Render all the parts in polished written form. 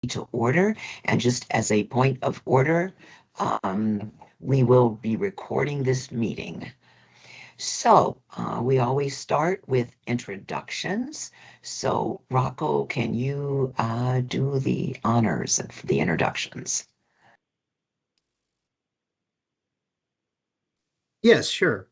to order. And just as a point of order, we will be recording this meeting. So we always start with introductions. So Rocco, can you do the honors of the introductions? Yes, sure.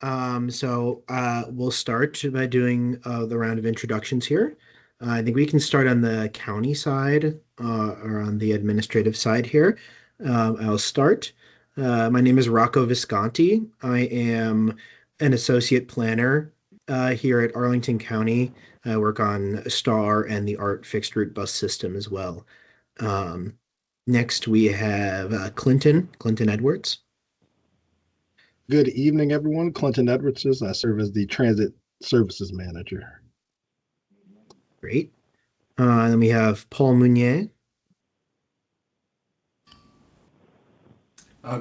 We'll start by doing the round of introductions here. I think we can start on the county side or on the administrative side here. I'll start. My name is Rocco Visconti. I am an associate planner here at Arlington County. I work on STAR and the ART fixed route bus system as well. Um, Next, we have Clinton Edwards. Good evening, everyone. Clinton Edwards. I serve as the Transit Services Manager. Great. Then we have Paul Meunier.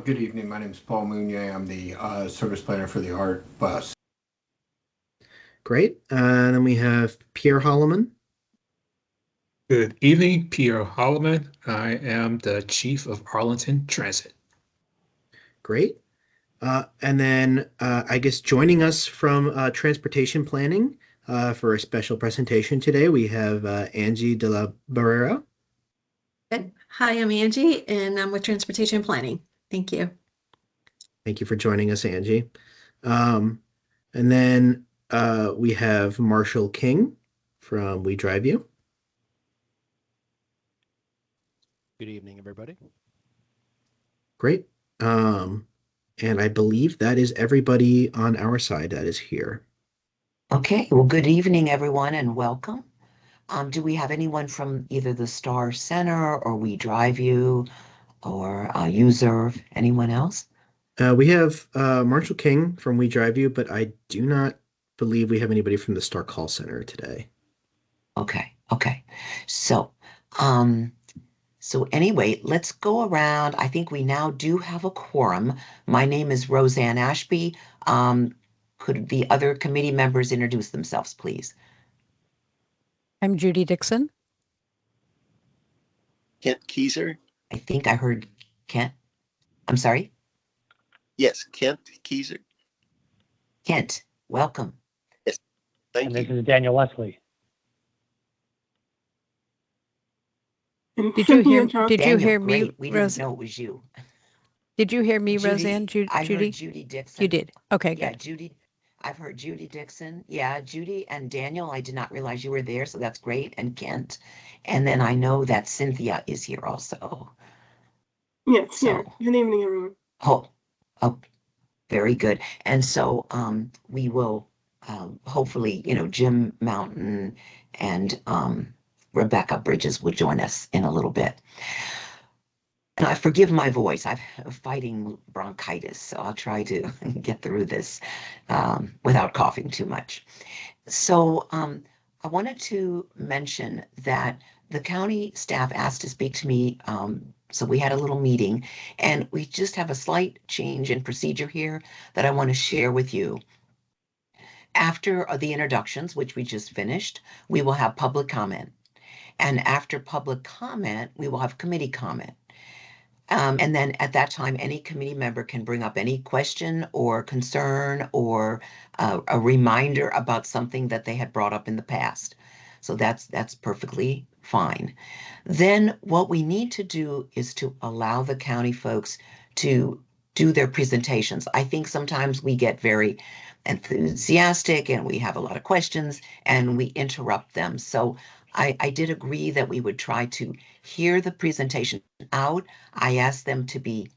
Good evening. My name is Paul Meunier. I'm the service planner for the ART bus. Great. Then we have Pierre Holloman. Good evening, Pierre Holloman. I am the Chief of Arlington Transit. Great. And then I guess joining us from transportation planning for a special presentation today, we have Angie de la Barrera. Good. Hi, I'm Angie, and I'm with Transportation Planning. Thank you. Thank you for joining us, Angie. And then we have Marshall King from We Drive You. Good evening, everybody. Great. And I believe that is everybody on our side that is here. Okay, well, good evening, everyone, and welcome. Do we have anyone from either the Star Center or We Drive You or User, anyone else? We have Marshall King from We Drive You, but I do not believe we have anybody from the Star Call Center today. Okay. So anyway, let's go around. I think we now do have a quorum. My name is Roseanne Ashby. Could the other committee members introduce themselves, please? I'm Judy Dixon. Kent Keyser. I think I heard Kent. I'm sorry? Yes, Kent Keyser. Kent, welcome. Yes, thank you. This is Daniel Leslie. Did you hear Daniel, me, great. We didn't know it was you. Did you hear me, Judy, Roseanne? I Judy? heard Judy Dixon. You did. Okay, Yeah, good. Judy. I've heard Judy Dixon. Yeah, Judy and Daniel. I did not realize you were there, so that's great. And Kent. And then I know that Cynthia is here also. Yes, here. Good evening, everyone. Oh, very good. And so we will hopefully, Jim Mountain and Rebecca Bridges will join us in a little bit. And I forgive my voice. I'm fighting bronchitis, so I'll try to get through this without coughing too much. So I wanted to mention that the county staff asked to speak to me. So we had a little meeting, and we just have a slight change in procedure here that I want to share with you. After the introductions, which we just finished, we will have public comment. And after public comment, we will have committee comment. And then at that time, any committee member can bring up any question or concern or a reminder about something that they had brought up in the past. So that's perfectly fine. Then what we need to do is to allow the county folks to do their presentations. I think sometimes we get very enthusiastic and we have a lot of questions and we interrupt them. So I did agree that we would try to hear the presentation out. I asked them to be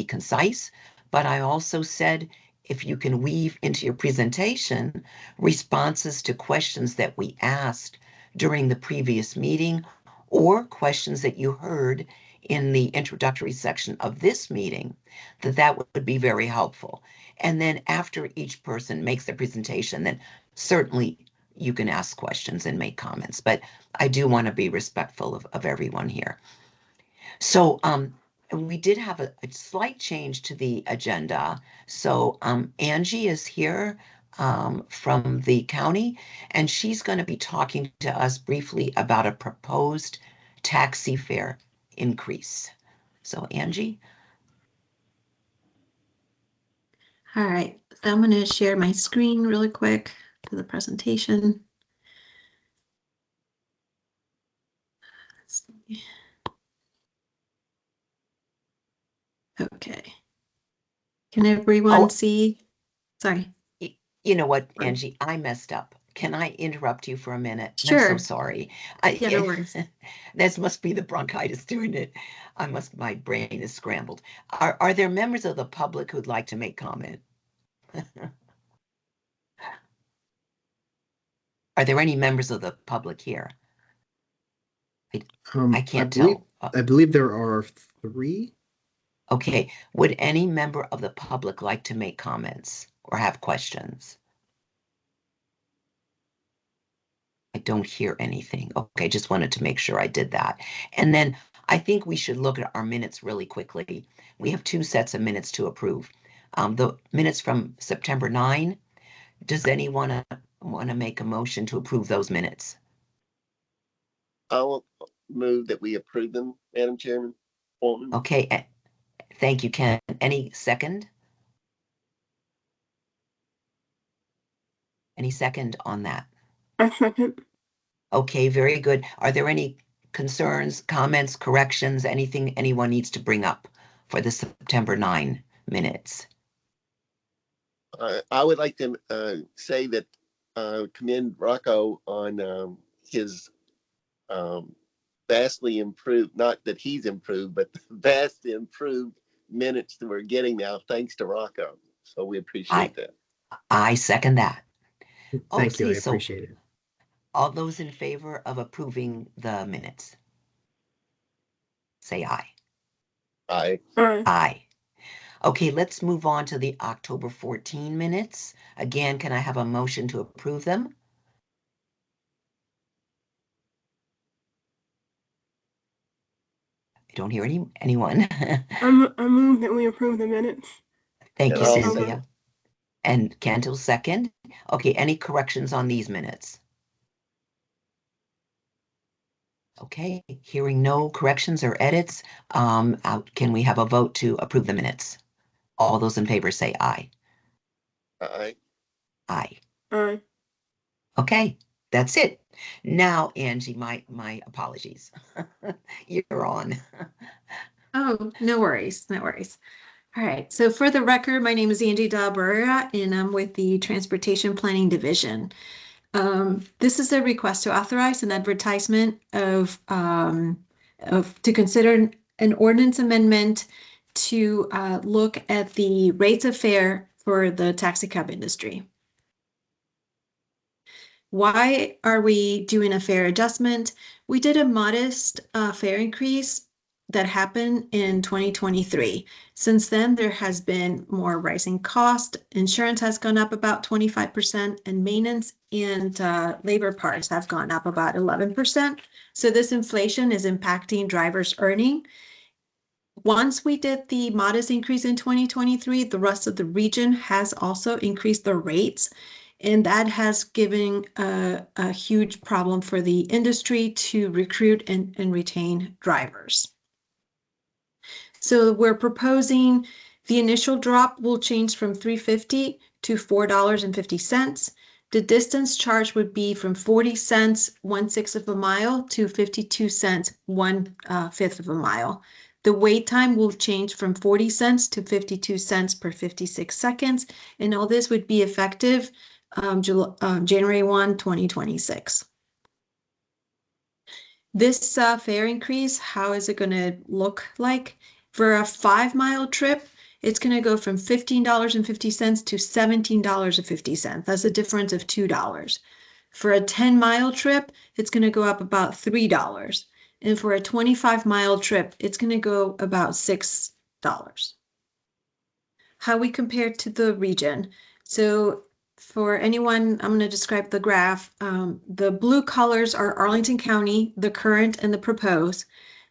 concise, but I also said, if you can weave into your presentation responses to questions that we asked during the previous meeting or questions that you heard in the introductory section of this meeting, that would be very helpful. And then after each person makes their presentation, then certainly you can ask questions and make comments, but I do want to be respectful of everyone here. So we did have a slight change to the agenda. So Angie is here from the county, and she's going to be talking to us briefly about a proposed taxi fare increase. So Angie? All right, so I'm going to share my screen really quick for the presentation. Let's see. Okay. Can everyone see? Sorry. You know what, Sorry. Angie, I messed up. Can I interrupt you for a minute? I'm Sure. so sorry. Yeah, no worries. This must be the bronchitis doing it. My brain is scrambled. Are there members of the public who'd like to make comment? Are there any members of the public here? I can't tell. I believe there are 3. Okay, would any member of the public like to make comments or have questions? I don't hear anything. Okay, just wanted to make sure I did that. And then I think we should look at our minutes really quickly. We have 2 sets of minutes to approve. The minutes from September 9. Does anyone want to make a motion to approve those minutes? I will move that we approve them, Madam Chairman. Waltman. Okay, thank you, Ken. Any second? Any second on that? I second. Okay, very good. Are there any concerns, comments, corrections, anything anyone needs to bring up for the September 9 minutes? I would like to say that commend Rocco on his vastly improved, not that he's improved, but vastly improved minutes that we're getting now thanks to Rocco. So we appreciate that. I second that. Thank you. I Okay, so appreciate it. all those in favor of approving the minutes? Say aye. Aye. Aye. Aye. Okay, let's move on to the October 14 minutes. Again, can I have a motion to approve them? I don't hear anyone. I move that we approve the minutes. Thank And you, I'll Cynthia. And Cantil second. Okay, any corrections on these minutes? Okay, hearing no corrections or edits, can we have a vote to approve the minutes? All those in favor say aye. Aye. Aye. Aye. Okay, that's it. Now, Angie, my apologies. You're on. Oh, no worries, no worries. All right, so for the record, my name is Angie Dalbura, and I'm with the Transportation Planning Division. This is a request to authorize an advertisement to consider an ordinance amendment to look at the rates of fare for the taxi cab industry. Why are we doing a fare adjustment? We did a modest fare increase that happened in 2023. Since then, there has been more rising cost. Insurance has gone up about 25%, and maintenance and labor parts have gone up about 11%. So this inflation is impacting drivers' earning. Once we did the modest increase in 2023, the rest of the region has also increased their rates. And that has given a huge problem for the industry to recruit and retain drivers. So we're proposing the initial drop will change from $3.50 to $4.50. The distance charge would be from 40 cents, 1/6 of a mile, to 52 cents, 1/5 of a mile. The wait time will change from 40 cents to 52 cents per 56 seconds. And all this would be effective January 1, 2026. This fare increase, how is it going to look like? For a 5-mile trip, it's going to go from $15.50 to $17.50. That's a difference of $2. For a 10-mile trip, it's going to go up about $3. And for a 25-mile trip, it's going to go about $6. How we compare to the region. So for anyone, I'm going to describe the graph. The blue colors are Arlington County, the current and the proposed.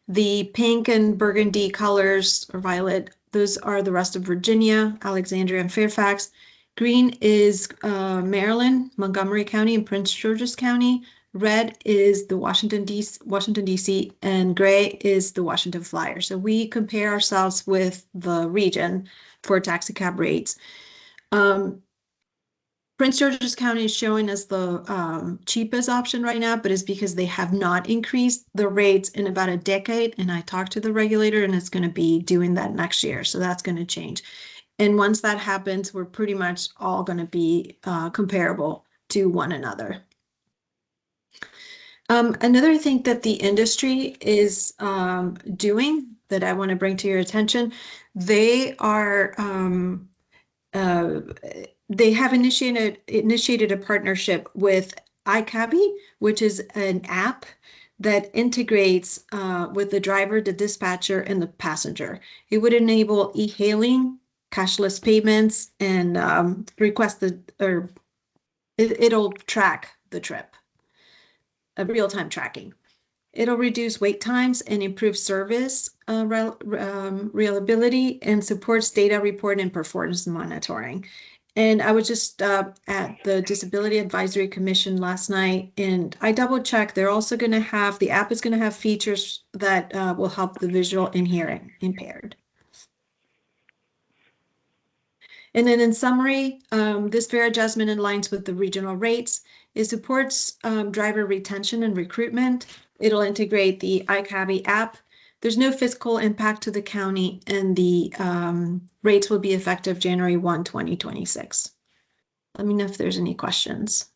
The pink and burgundy colors, or violet, those are the rest of Virginia, Alexandria, and Fairfax. Green is Maryland, Montgomery County, and Prince George's County. red is the Washington DC, and gray is the Washington Flyer. So we compare ourselves with the region for taxi cab rates. Prince George's County is showing us the cheapest option right now, but it's because they have not increased the rates in about a decade. And I talked to the regulator, and it's going to be doing that next year. So that's going to change. And once that happens, we're pretty much all going to be comparable to one another. Another thing that the industry is doing that I want to bring to your attention, they are they have initiated a partnership with iCabby, which is an app that integrates with the driver, the dispatcher, and the passenger. It would enable e-hailing, cashless payments, and it'll track the trip, real-time tracking. It'll reduce wait times and improve service reliability, and supports data reporting and performance monitoring. And I was just at the Disability Advisory Commission last night, and I double checked. They're also going to have, the app is going to have features that will help the visual and hearing impaired. And then in summary, this fare adjustment aligns with the regional rates. It supports driver retention and recruitment. It'll integrate the iCabby app. There's no fiscal impact to the county, and the rates will be effective January 1, 2026. Let me know if there's any questions.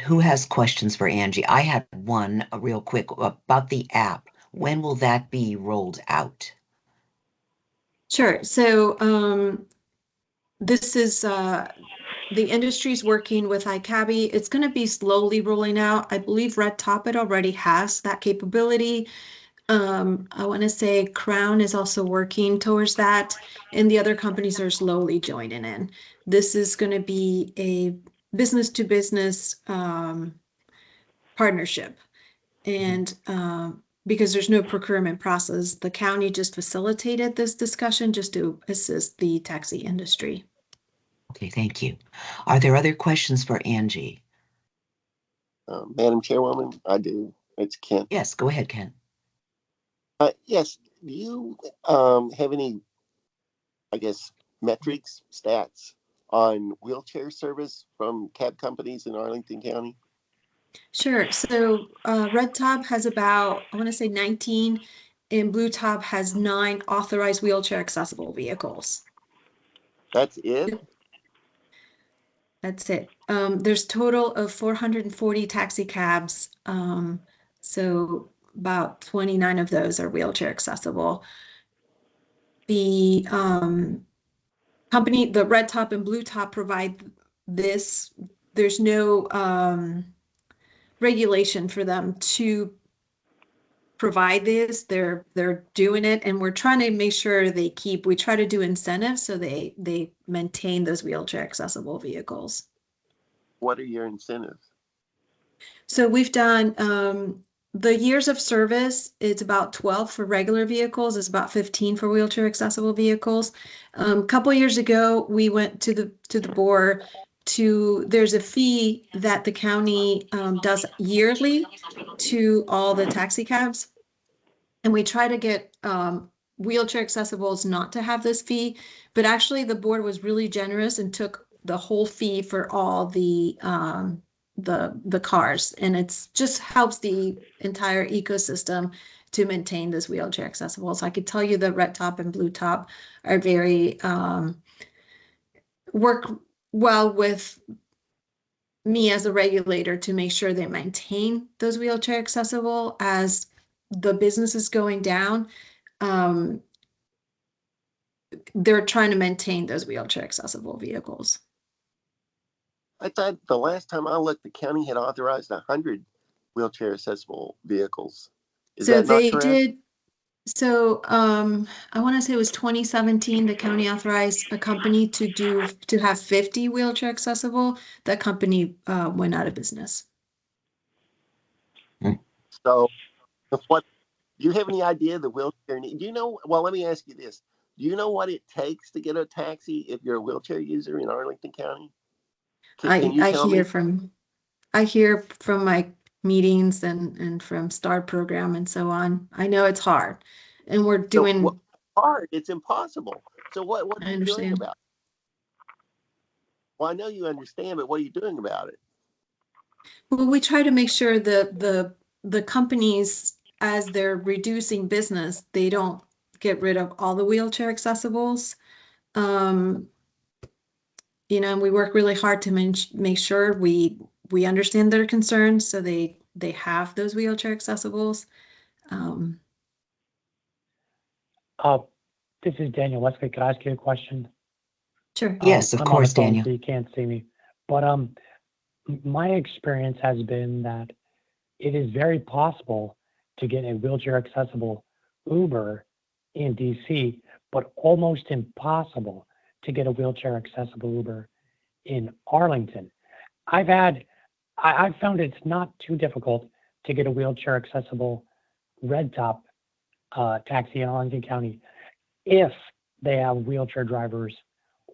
Who has questions for Angie? I had one real quick about the app. When will that be rolled out? Sure. So this is the industry's working with iCabby. It's going to be slowly rolling out. I believe Red Top it already has that capability. I want to say Crown is also working towards that, and the other companies are slowly joining in. This is going to be a business-to-business partnership, and because there's no procurement process, the county just facilitated this discussion just to assist the taxi industry. Okay, thank you. Are there other questions for Angie? Madam Chairwoman, I do. It's Kent. Yes, go ahead, Ken. Yes. Do you have any, I guess, metrics, stats on wheelchair service from cab companies in Arlington County? Sure. So Red Top has about, I want to say 19, and Blue Top has 9 authorized wheelchair accessible vehicles. That's it? That's it. There's total of 440 taxi cabs. So about 29 of those are wheelchair accessible. The company, the Red Top and Blue Top provide this. There's no regulation for them to provide this. They're doing it, and we're trying to make sure we try to do incentives so they maintain those wheelchair accessible vehicles. What are your incentives? So we've done the years of service, it's about 12 for regular vehicles, it's about 15 for wheelchair accessible vehicles. A couple years ago, we went to the board there's a fee that the county does yearly to all the taxi cabs. And we try to get wheelchair accessibles not to have this fee, but actually the board was really generous and took the whole fee for all the cars, and it's just helps the entire ecosystem to maintain this wheelchair accessible. So I could tell you the Red Top and Blue Top are very work well with me as a regulator to make sure they maintain those wheelchair accessible. As the business is going down, they're trying to maintain those wheelchair accessible vehicles. I thought the last time I looked, the county had authorized 100 wheelchair accessible vehicles. Is So that not they correct? did. So I want to say it was 2017, the county authorized a company to have 50 wheelchair accessible. That company went out of business. So what, do you have any idea the wheelchair need? Do you know, well, let me ask you this. Do you know what it takes to get a taxi if you're a wheelchair user in Arlington County? Can you I tell hear me? from I hear from my meetings and from STAR program and so on. I know it's hard, and we're So doing. what hard? It's impossible. So what are I you doing understand. about it? Well, I know you understand, but what are you doing about it? Well, we try to make sure the companies, as they're reducing business, they don't get rid of all the wheelchair accessibles. Um, and we work really hard to make sure we understand their concerns, so they have those wheelchair accessibles. Um, Uh, this is Daniel Wesley. Could I ask you a question? sure. Yes, of I'm on the course, phone, Daniel. so you can't see me. But my experience has been that it is very possible to get a wheelchair accessible Uber in DC, but almost impossible to get a wheelchair accessible Uber in Arlington. I've found it's not too difficult to get a wheelchair accessible red top taxi in Arlington County if they have wheelchair drivers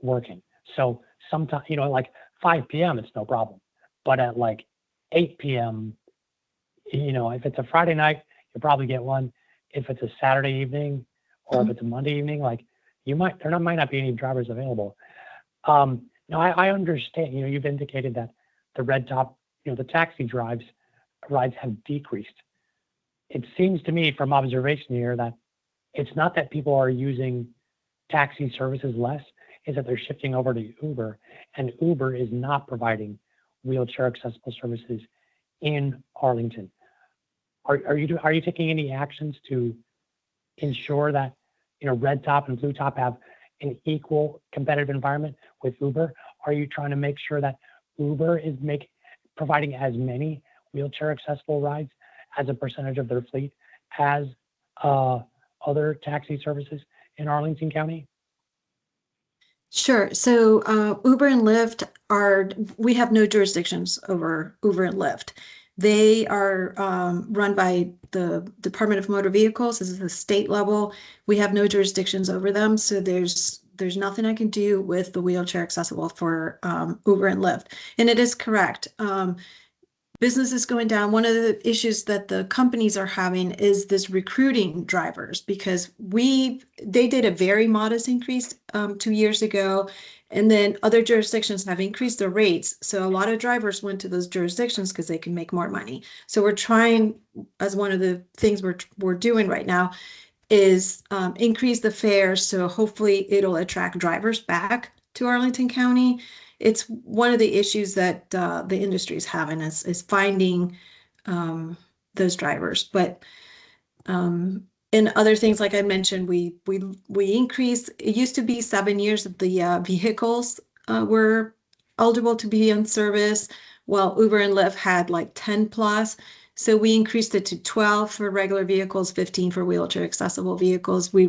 working. So sometimes, like 5 p.m., it's no problem. But at like 8 p.m., if it's a Friday night, you'll probably get one. If it's a Saturday evening or if it's a Monday evening, like might not be any drivers available. Now I understand, you've indicated that the red top, the taxi rides have decreased. It seems to me from observation here that it's not that people are using taxi services less, is that they're shifting over to Uber, and Uber is not providing wheelchair accessible services in Arlington. Are you taking any actions to ensure that red top and blue top have an equal competitive environment with Uber? Are you trying to make sure that Uber is providing as many wheelchair accessible rides as a percentage of their fleet as other taxi services in Arlington County? Sure. So Uber and Lyft we have no jurisdictions over Uber and Lyft. They are run by the Department of Motor Vehicles. This is the state level. We have no jurisdictions over them. So there's nothing I can do with the wheelchair accessible for Uber and Lyft. And it is correct. Business is going down. One of the issues that the companies are having is this recruiting drivers, because they did a very modest increase 2 years ago, and then other jurisdictions have increased their rates. So a lot of drivers went to those jurisdictions because they can make more money. So we're trying, as one of the things we're doing right now, is increase the fares. So hopefully it'll attract drivers back to Arlington County. It's one of the issues that the industry is having is finding those drivers. But in other things, like I mentioned, we increased. It used to be 7 years that the vehicles were eligible to be in service, while Uber and Lyft had like 10 plus. So we increased it to 12 for regular vehicles, 15 for wheelchair accessible vehicles. We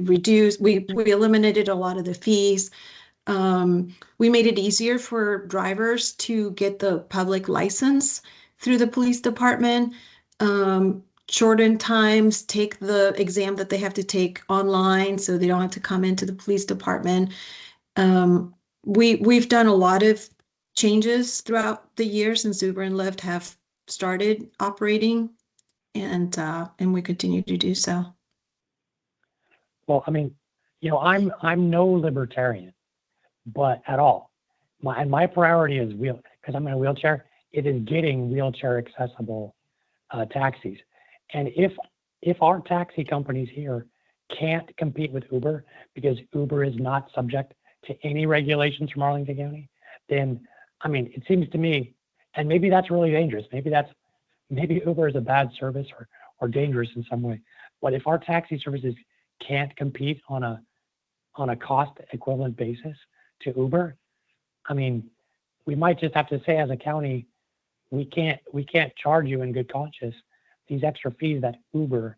eliminated a lot of the fees. We made it easier for drivers to get the public license through the police department. Shorten times, take the exam that they have to take online, so they don't have to come into the police department. We've done a lot of changes throughout the year since Uber and Lyft have started operating, and we continue to do so. Well, I mean, I'm no libertarian, but at all. My priority is because I'm in a wheelchair. It is getting wheelchair accessible taxis. And if our taxi companies here can't compete with Uber because Uber is not subject to any regulations from Arlington County, then it seems to me, and maybe that's really dangerous. Maybe Uber is a bad service or dangerous in some way. But if our taxi services can't compete on a cost equivalent basis to Uber, we might just have to say as a county, we can't charge you in good conscience these extra fees that Uber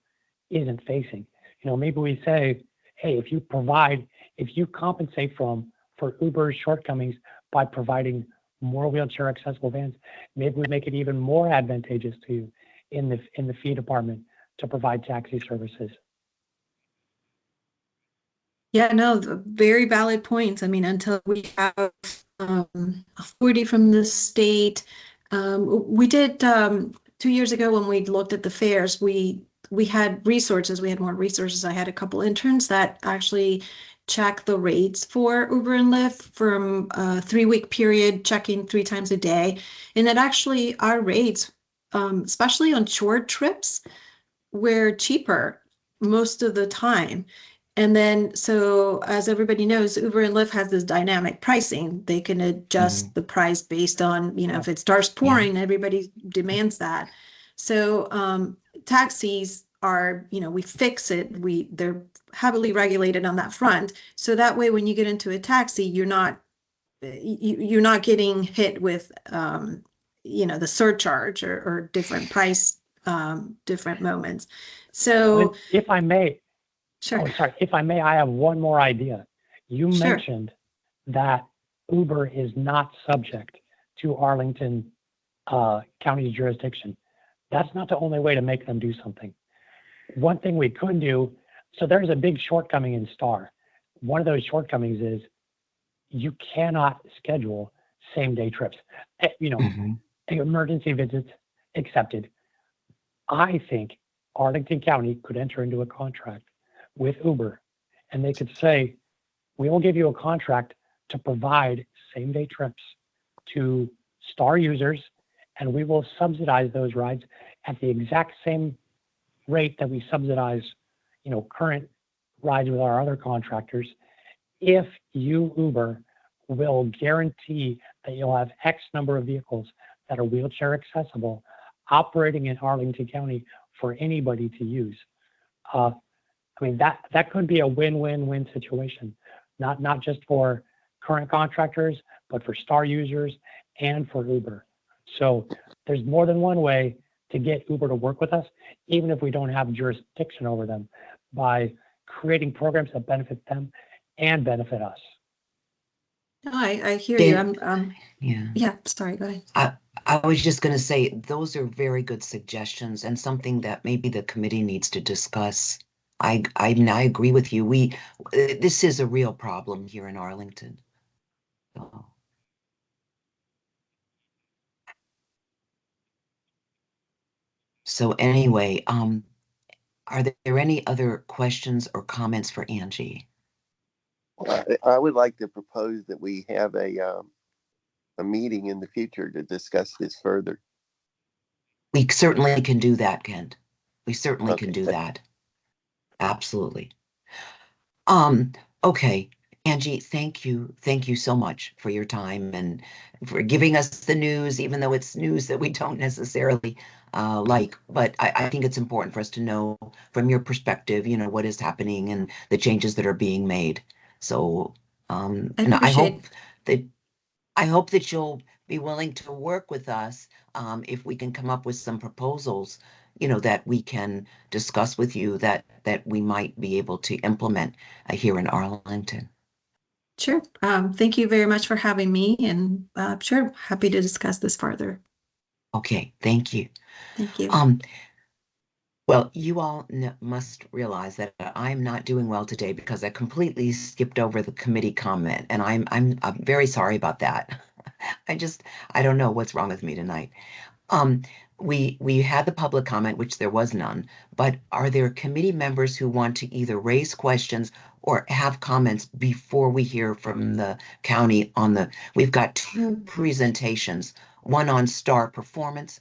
isn't facing. Maybe we say, hey, if you compensate for Uber's shortcomings by providing more wheelchair accessible vans, maybe we make it even more advantageous to you in the fee department to provide taxi services. Yeah, no, very valid points. Until we have authority from the state, we did 2 years ago when we looked at the fares, we had resources. We had more resources. I had a couple interns that actually check the rates for Uber and Lyft from a 3-week period, checking 3 times a day. And it actually, our rates, especially on short trips, were cheaper most of the time. And then, so as everybody knows, Uber and Lyft has this dynamic pricing. They can adjust the price based on, if it starts pouring, everybody demands that. So taxis are, we fix it. They're heavily regulated on that front. So that way, when you get into a taxi, you're not getting hit with, the surcharge or different price, different moments. So if I may, sure. oh, sorry, if I may, I have one more idea. You Sure. mentioned that Uber is not subject to Arlington County's jurisdiction. That's not the only way to make them do something. One thing we could do, so there's a big shortcoming in STAR. One of those shortcomings is you cannot schedule same-day trips. Emergency visits accepted. I think Arlington County could enter into a contract with Uber, and they could say, we will give you a contract to provide same-day trips to STAR users, and we will subsidize those rides at the exact same rate that we subsidize, current rides with our other contractors, if you, Uber, will guarantee that you'll have X number of vehicles that are wheelchair accessible operating in Arlington County for anybody to use. That could be a win-win-win situation, not just for current contractors, but for STAR users and for Uber. So there's more than one way to get Uber to work with us, even if we don't have jurisdiction over them, by creating programs that benefit them and benefit us. No, I hear you. Yeah, sorry, go ahead. I was just going to say, those are very good suggestions and something that maybe the committee needs to discuss. I agree with you. This is a real problem here in Arlington. So anyway, are there any other questions or comments for Angie? I would like to propose that we have a meeting in the future to discuss this further. We certainly can do that, Kent. We certainly can do that. Absolutely. Okay, Angie, thank you. Thank you so much for your time and for giving us the news, even though it's news that we don't necessarily like. But I think it's important for us to know from your perspective, what is happening and the changes that are being made. So, and I hope that you'll be willing to work with us if we can come up with some proposals, that we can discuss with you that we might be able to implement here in Arlington. Sure. Thank you very much for having me, and sure, happy to discuss this further. Okay, thank you. Thank you. Well, you all must realize that I'm not doing well today because I completely skipped over the committee comment, and I'm very sorry about that. I don't know what's wrong with me tonight. We had the public comment, which there was none, but are there committee members who want to either raise questions or have comments before we hear from the county we've got 2 presentations, one on STAR updates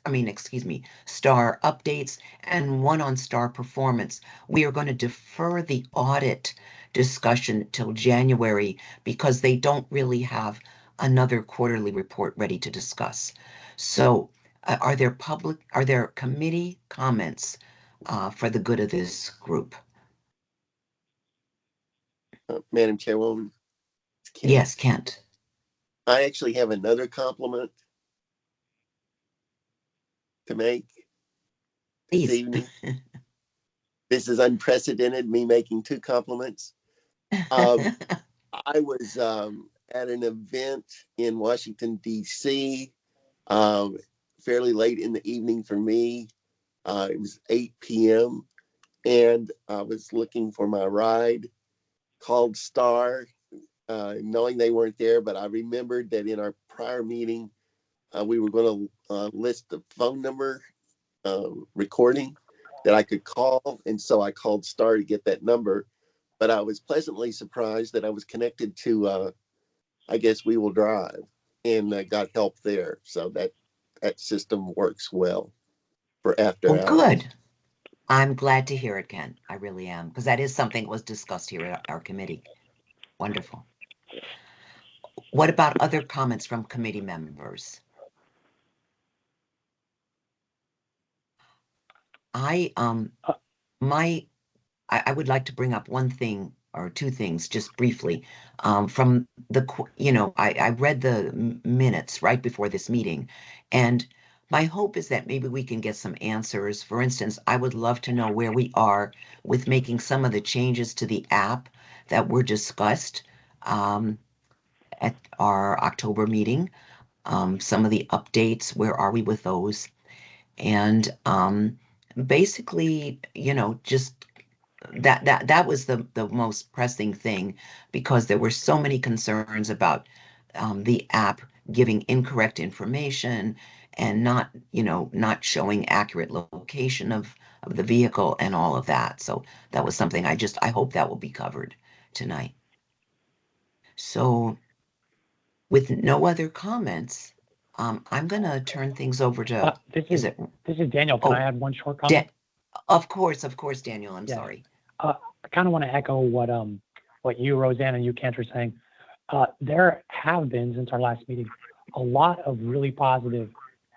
and one on STAR performance. We are going to defer the audit discussion till January because they don't really have another quarterly report ready to discuss. So are there committee comments for the good of this group? Madam Chairwoman? Yes, Kent. I actually have another compliment to make this evening. This is unprecedented, me making 2 compliments. I was at an event in Washington, D.C., fairly late in the evening for me. It was 8 p.m. and I was looking for my ride, called STAR, knowing they weren't there, but I remembered that in our prior meeting, we were going to list the phone number recording that I could call. And so I called Star to get that number. But I was pleasantly surprised that I was connected to, I guess, We Will Drive, and got help there. So that system works well for after Well, hours. good. I'm glad to hear it, Ken. I really am, because that is something that was discussed here at our committee. Wonderful. What about other comments from committee members? I would like to bring up one thing or two things just briefly. From the, I read the minutes right before this meeting, and my hope is that maybe we can get some answers. For instance, I would love to know where we are with making some of the changes to the app that were discussed at our October meeting. Some of the updates, where are we with those? And basically, just that was the most pressing thing, because there were so many concerns about the app giving incorrect information and not showing accurate location of the vehicle and all of that. So that was something I hope that will be covered tonight. So with no other comments, I'm gonna turn things over to, This is is it, this is Daniel. Can I oh, add one short comment? of course, Daniel, I'm Yeah. sorry. I kind of want to echo what you, Roseanne, and you, Kent, are saying. There have been, since our last meeting, a lot of really positive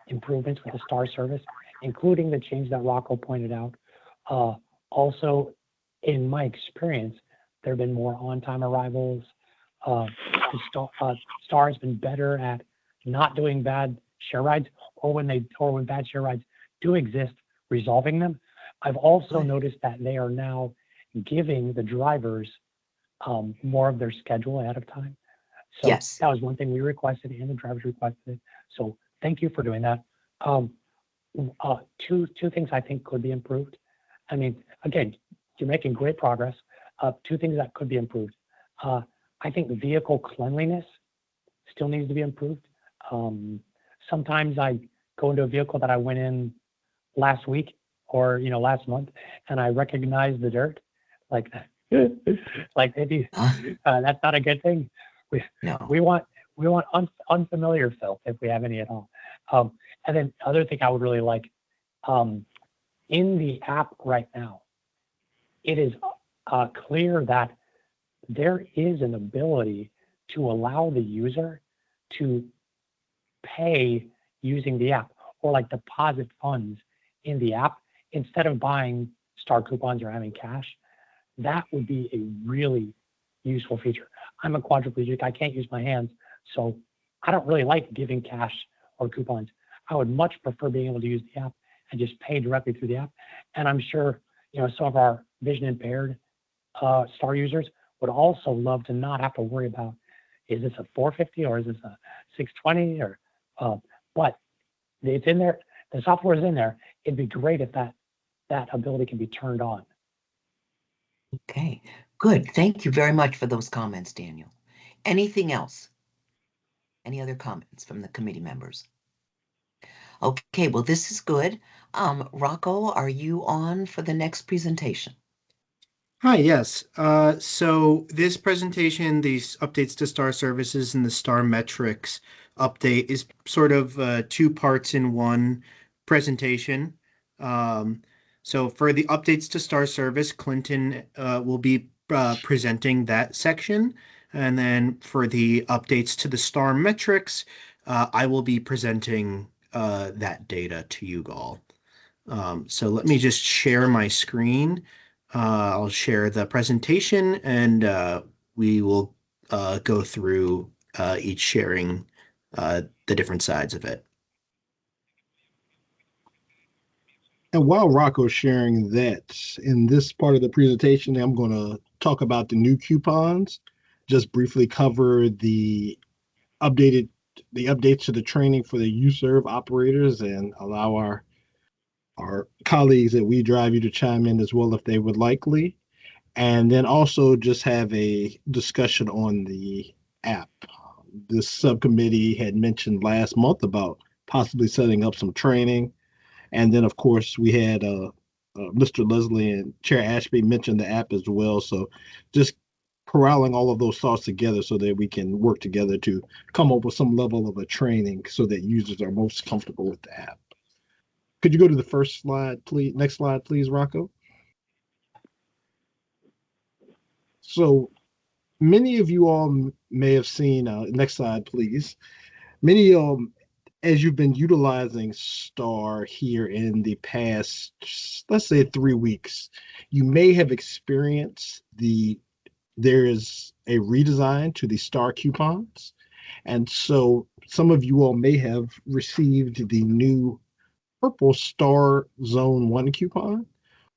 improvements with the STAR service, including the change that Rocco pointed out. Also, in my experience, there have been more on-time arrivals. STAR has been better at not doing bad share rides, or when bad share rides do exist, resolving them. I've also noticed that they are now giving the drivers more of their schedule ahead of time. So Yes. that was one thing we requested, and the drivers requested it. So thank you for doing that. Two things I think could be improved. I mean, again, you're making great progress. Two things that could be improved. I think the vehicle cleanliness still needs to be improved. Sometimes I go into a vehicle that I went in last week or last month, and I recognize the dirt, like like maybe that's not a good thing. We want unfamiliar filth if we have any at all. And then other thing I would really like, in the app right now, it is clear that there is an ability to allow the user to pay using the app, or like deposit funds in the app instead of buying STAR coupons or having cash. That would be a really useful feature. I'm a quadriplegic. I can't use my hands, so I don't really like giving cash or coupons. I would much prefer being able to use the app and just pay directly through the app. And I'm sure some of our vision impaired STAR users would also love to not have to worry about, is this a 450 or is this a 620 or but it's in there. The software is in there. It'd be great if that ability can be turned on. Okay, good. Thank you very much for those comments, Daniel. Anything else? Any other comments from the committee members? Okay, well, this is good. Rocco, are you on for the next presentation? Hi, yes. So this presentation, these updates to STAR services and the STAR metrics update, is sort of two parts in one presentation. So for the updates to STAR service, Clinton will be presenting that section. And then for the updates to the STAR metrics, I will be presenting that data to you all. So let me just share my screen. I'll share the presentation, and we will go through each sharing the different sides of it. And while Rocco's sharing that, in this part of the presentation, I'm going to talk about the new coupons, just briefly cover the updates to the training for the U-Serve operators, and allow our colleagues at We Drive You to chime in as well if they would likely. And then also just have a discussion on the app. This subcommittee had mentioned last month about possibly setting up some training, And then, of course, we had Mr. Leslie and Chair Ashby mentioned the app as well. So just corralling all of those thoughts together so that we can work together to come up with some level of a training so that users are most comfortable with the app. Could you go to the first slide, please? Next slide, please, Rocco. So many of you all may have seen, next slide, please. Many as you've been utilizing Star here in the past, let's say 3 weeks, you may have experienced there is a redesign to the Star coupons. And so some of you all may have received the new purple Star Zone 1 coupon.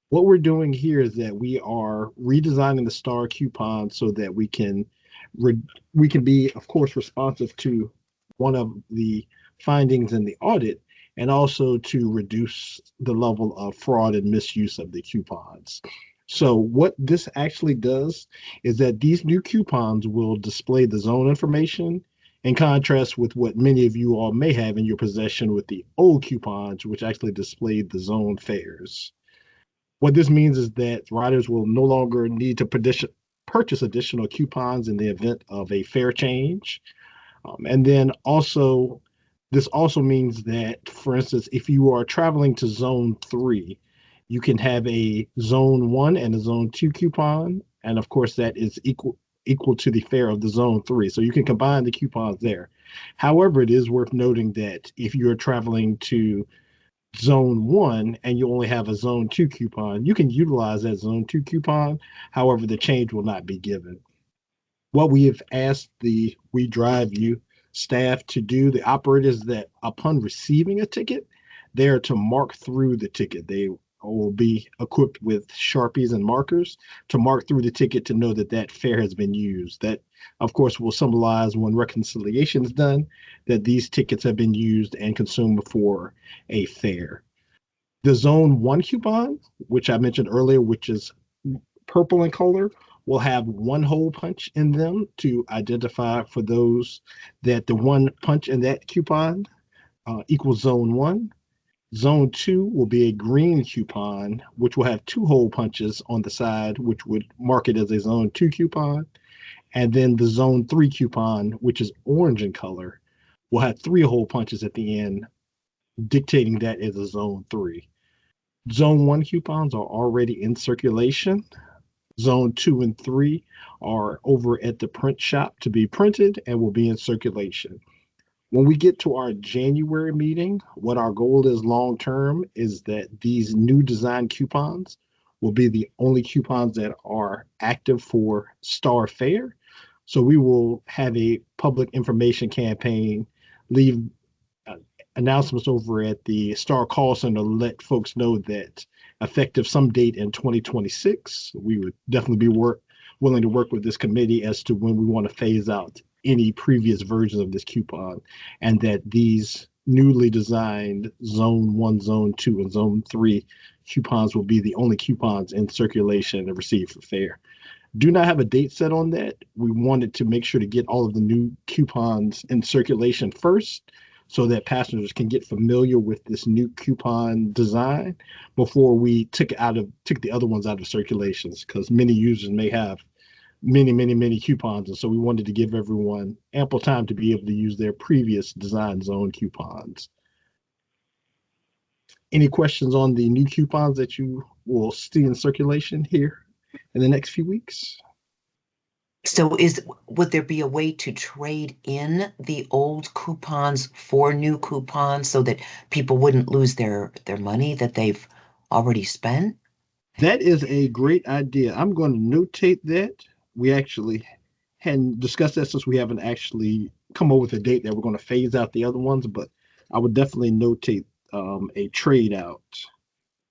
What we're doing here is that we are redesigning the Star coupon so that we can be, of course, responsive to one of the findings in the audit, and also to reduce the level of fraud and misuse of the coupons. So what this actually does is that these new coupons will display the zone information in contrast with what many of you all may have in your possession with the old coupons, which actually displayed the zone fares. What this means is that riders will no longer need to purchase additional coupons in the event of a fare change. And then also, this also means that, for instance, if you are traveling to Zone 3, you can have a Zone 1 and a Zone 2 coupon. And of course, that is equal to the fare of the Zone 3. So you can combine the coupons there. However, it is worth noting that if you're traveling to Zone 1 and you only have a Zone 2 coupon, you can utilize that Zone 2 coupon. However, the change will not be given. What we have asked the We Drive You staff to do, the operators, that upon receiving a ticket, they are to mark through the ticket. They will be equipped with Sharpies and markers to mark through the ticket to know that that fare has been used. That, of course, will symbolize when reconciliation is done, that these tickets have been used and consumed for a fare. The Zone 1 coupon, which I mentioned earlier, which is purple in color, will have one hole punch in them to identify for those that the one punch in that coupon equals Zone 1. Zone 2 will be a green coupon, which will have two hole punches on the side, which would mark it as a Zone 2 coupon. And then the Zone 3 coupon, which is orange in color, will have three hole punches at the end, dictating that as a Zone 3. Zone 1 coupons are already in circulation. Zone 2 and 3 are over at the print shop to be printed and will be in circulation. When we get to our January meeting, what our goal is long term is that these new design coupons will be the only coupons that are active for Star Fare. So we will have a public information campaign, leave announcements over at the Star Call Center to let folks know that effective some date in 2026, we would definitely be willing to work with this committee as to when we want to phase out any previous versions of this coupon, and that these newly designed Zone 1, Zone 2, and Zone 3 coupons will be the only coupons in circulation and received for fare. Do not have a date set on that. We wanted to make sure to get all of the new coupons in circulation first so that passengers can get familiar with this new coupon design before we took the other ones out of circulations, because many users may have many coupons. And so we wanted to give everyone ample time to be able to use their previous design zone coupons. Any questions on the new coupons that you will see in circulation here in the next few weeks? So would there be a way to trade in the old coupons for new coupons so that people wouldn't lose their money that they've already spent? That is a great idea. I'm going to notate that. We actually hadn't discussed that since we haven't actually come up with a date that we're going to phase out the other ones, but I would definitely notate a trade out.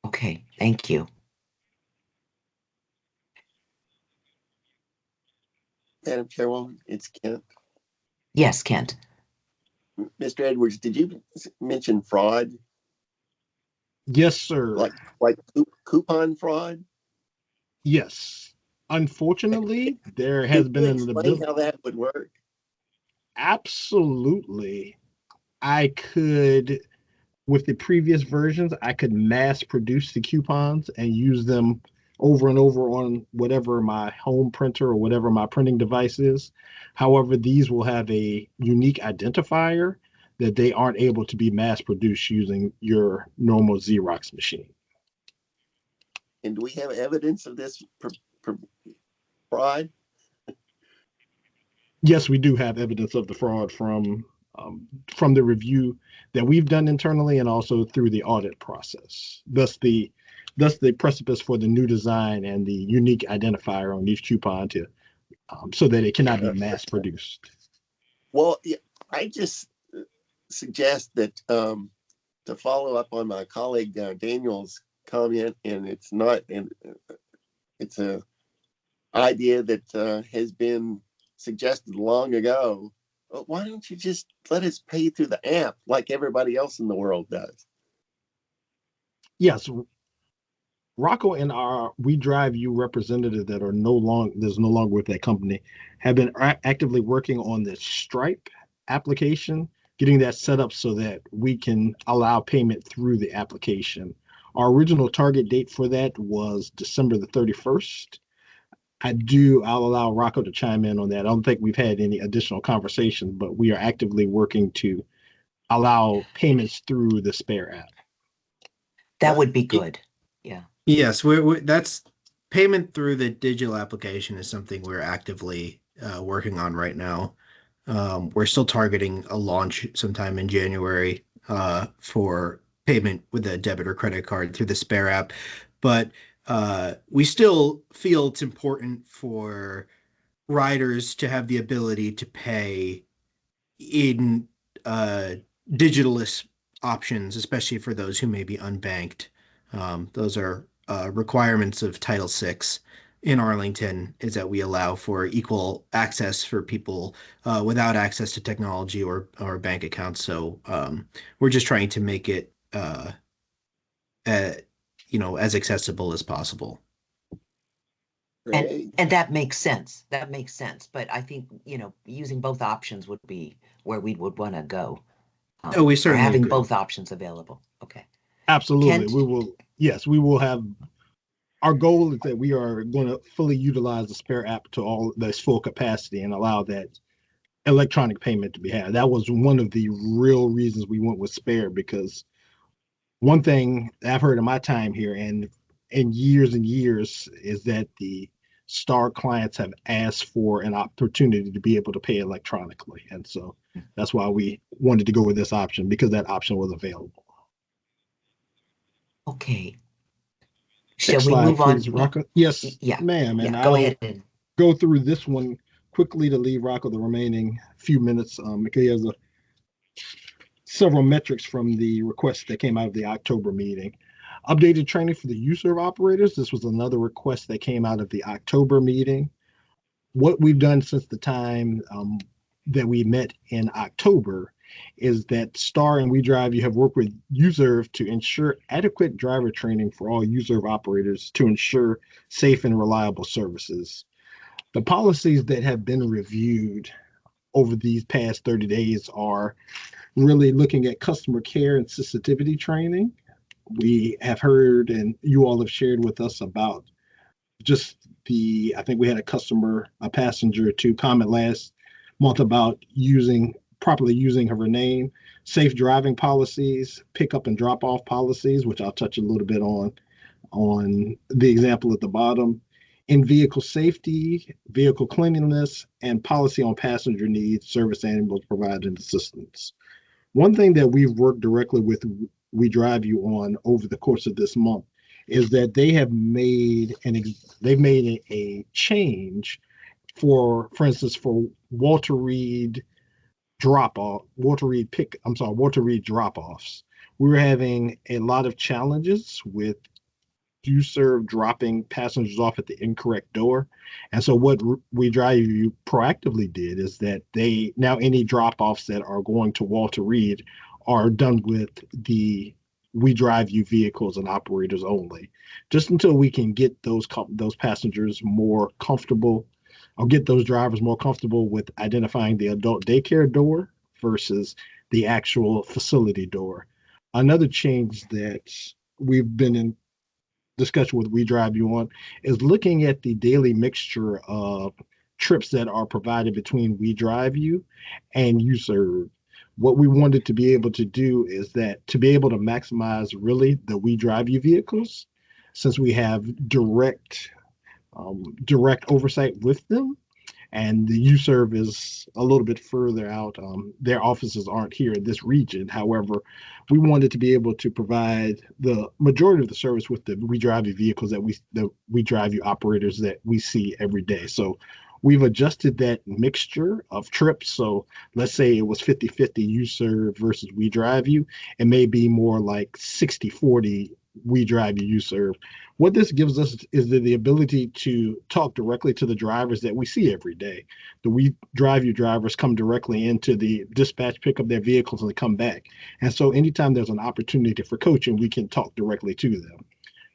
Okay, thank you. Madam Chairwoman, it's Kent. Yes, Kent. Mr. Edwards, did you mention fraud? Yes, sir. Like coupon fraud? Yes. Unfortunately, there has been an ability. How that would work? Absolutely. I could with the previous versions, I could mass produce the coupons and use them over and over on whatever my home printer or whatever my printing device is. However, these will have a unique identifier that they aren't able to be mass produced using your normal Xerox machine. And do we have evidence of this fraud? Yes, we do have evidence of the fraud from the review that we've done internally and also through the audit process. Thus the precipice for the new design and the unique identifier on each coupon to so that it cannot be mass produced. Well, yeah, I just suggest that to follow up on my colleague Daniel's comment, and it's not, and it's a idea that has been suggested long ago. But why don't you just let us pay through the app like everybody else in the world does? Yes, Rocco and our We Drive You representative that are no longer with that company have been actively working on the Stripe application, getting that set up so that we can allow payment through the application. Our original target date for that was December the 31st. I'll allow Rocco to chime in on that. I don't think we've had any additional conversations, but we are actively working to allow payments through the Spare app. That would be good. Yeah. Yes, that's payment through the digital application is something we're actively working on right now. We're still targeting a launch sometime in January for payment with a debit or credit card through the Spare app, but we still feel it's important for riders to have the ability to pay in digitalist options, especially for those who may be unbanked. Those are requirements of Title VI in Arlington, is that we allow for equal access for people without access to technology or bank accounts. So we're just trying to make it as accessible as possible. And that makes sense. That makes sense. But I think, using both options would be where we would want to go. We certainly having agree. both options available. Okay. Absolutely. Kent? We will have, our goal is that we are going to fully utilize the Spare app to all this full capacity and allow that electronic payment to be had. That was one of the real reasons we went with Spare, because one thing I've heard in my time here and years is that the Star clients have asked for an opportunity to be able to pay electronically. And so that's why we wanted to go with this option, because that option was available. Okay. Shall Next we slide, move on? please, Rocco. Yes, Yeah. ma'am. And Go I'll ahead. And go through this one quickly to leave Rocco the remaining few minutes because he has several metrics from the request that came out of the October meeting. Updated training for the U-Serve operators. This was another request that came out of the October meeting. What we've done since the time that we met in October is that Star and We Drive You have worked with U-Serve to ensure adequate driver training for all U-Serve operators to ensure safe and reliable services. The policies that have been reviewed over these past 30 days are really looking at customer care and sensitivity training. We have heard, and you all have shared with us about just I think we had a passenger to comment last month about properly using her name, safe driving policies, pickup and drop off policies, which I'll touch a little bit on the example at the bottom, in vehicle safety, vehicle cleanliness, and policy on passenger needs, service animals providing assistance. One thing that we've worked directly with We Drive You on over the course of this month is that they have made a change for instance, for Walter Reed drop-offs. We were having a lot of challenges with U-Serve dropping passengers off at the incorrect door. And so what We Drive You proactively did is that now any drop-offs that are going to Walter Reed are done with the We Drive You vehicles and operators only, just until we can get those passengers more comfortable, or get those drivers more comfortable with identifying the adult daycare door versus the actual facility door. Another change that we've been in discussion with We Drive You on is looking at the daily mixture of trips that are provided between We Drive You and UServe. What we wanted to be able to do is that to be able to maximize really the We Drive You vehicles, since we have direct oversight with them, and the UServe is a little bit further out. Their offices aren't here in this region. However, we wanted to be able to provide the majority of the service with the We Drive You vehicles that we Drive You operators that we see every day. So we've adjusted that mixture of trips. So let's say it was 50-50 UServe versus We Drive You. It may be more like 60-40 We Drive You UServe. What this gives us is the ability to talk directly to the drivers that we see every day. The We Drive You drivers come directly into the dispatch, pick up their vehicles, and they come back. And so anytime there's an opportunity for coaching, we can talk directly to them.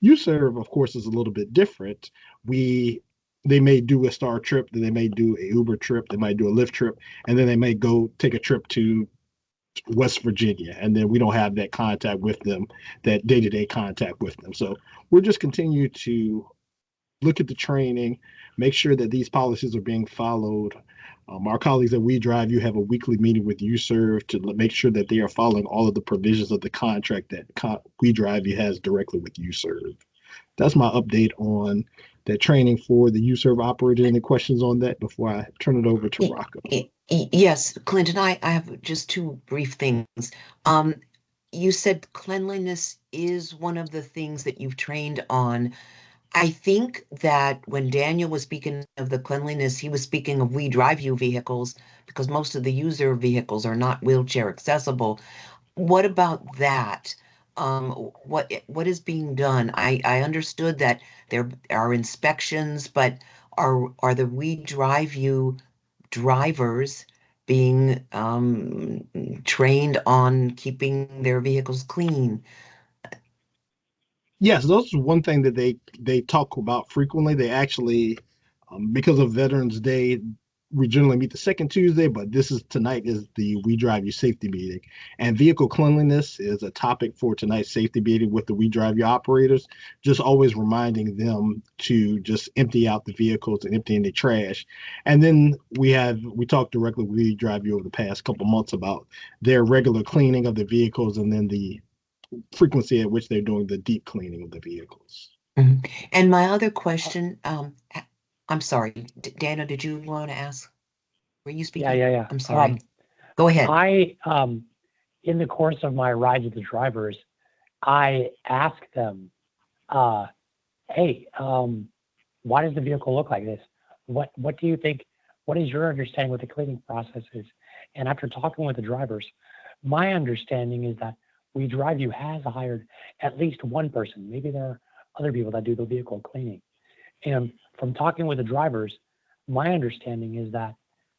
UServe, of course, is a little bit different. They may do a Star trip, then they may do a Uber trip, they might do a Lyft trip, and then they may go take a trip to West Virginia, and then we don't have that contact with them, that day-to-day contact with them. So we'll just continue to look at the training, make sure that these policies are being followed. Our colleagues at We Drive You have a weekly meeting with UServe to make sure that they are following all of the provisions of the contract that We Drive You has directly with UServe. That's my update on that training for the UServe operator. Any questions on that before I turn it over to Rocco? Yes, Clinton, I have just two brief things. Um, you said cleanliness is one of the things that you've trained on. I think that when Daniel was speaking of the cleanliness, he was speaking of We Drive You vehicles because most of the user vehicles are not wheelchair accessible. What about that? What is being done? I understood that there are inspections, but are the We Drive You drivers being trained on keeping their vehicles clean? Yes, those are one thing that they talk about frequently. They actually, because of Veterans Day, we generally meet the second Tuesday, but tonight is the We Drive You safety meeting, and vehicle cleanliness is a topic for tonight's safety meeting with the We Drive You operators. Just always reminding them to just empty out the vehicles and empty any trash. And then we talked directly with We Drive You over the past couple months about their regular cleaning of the vehicles, and then the frequency at which they're doing the deep cleaning of the vehicles. Mhm. And my other question, I'm sorry, Daniel, did you want to ask? Were you speaking? Yeah. I'm sorry. Go ahead. I, in the course of my rides with the drivers, I ask them, hey, why does the vehicle look like this? What do you think? What is your understanding what the cleaning process is? And after talking with the drivers, my understanding is that We Drive You has hired at least one person. Maybe there are other people that do the vehicle cleaning. And from talking with the drivers, my understanding is that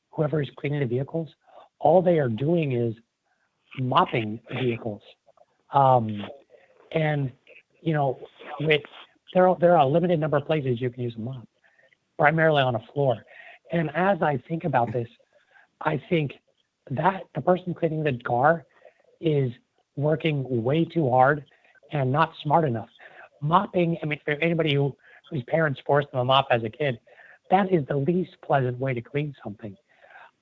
whoever is cleaning the vehicles, all they are doing is mopping vehicles. And, you know, there are a limited number of places you can use a mop, primarily on a floor. And as I think about this, I think that the person cleaning the car is working way too hard and not smart enough. Mopping, I mean, for anybody whose parents forced them to mop as a kid, that is the least pleasant way to clean something.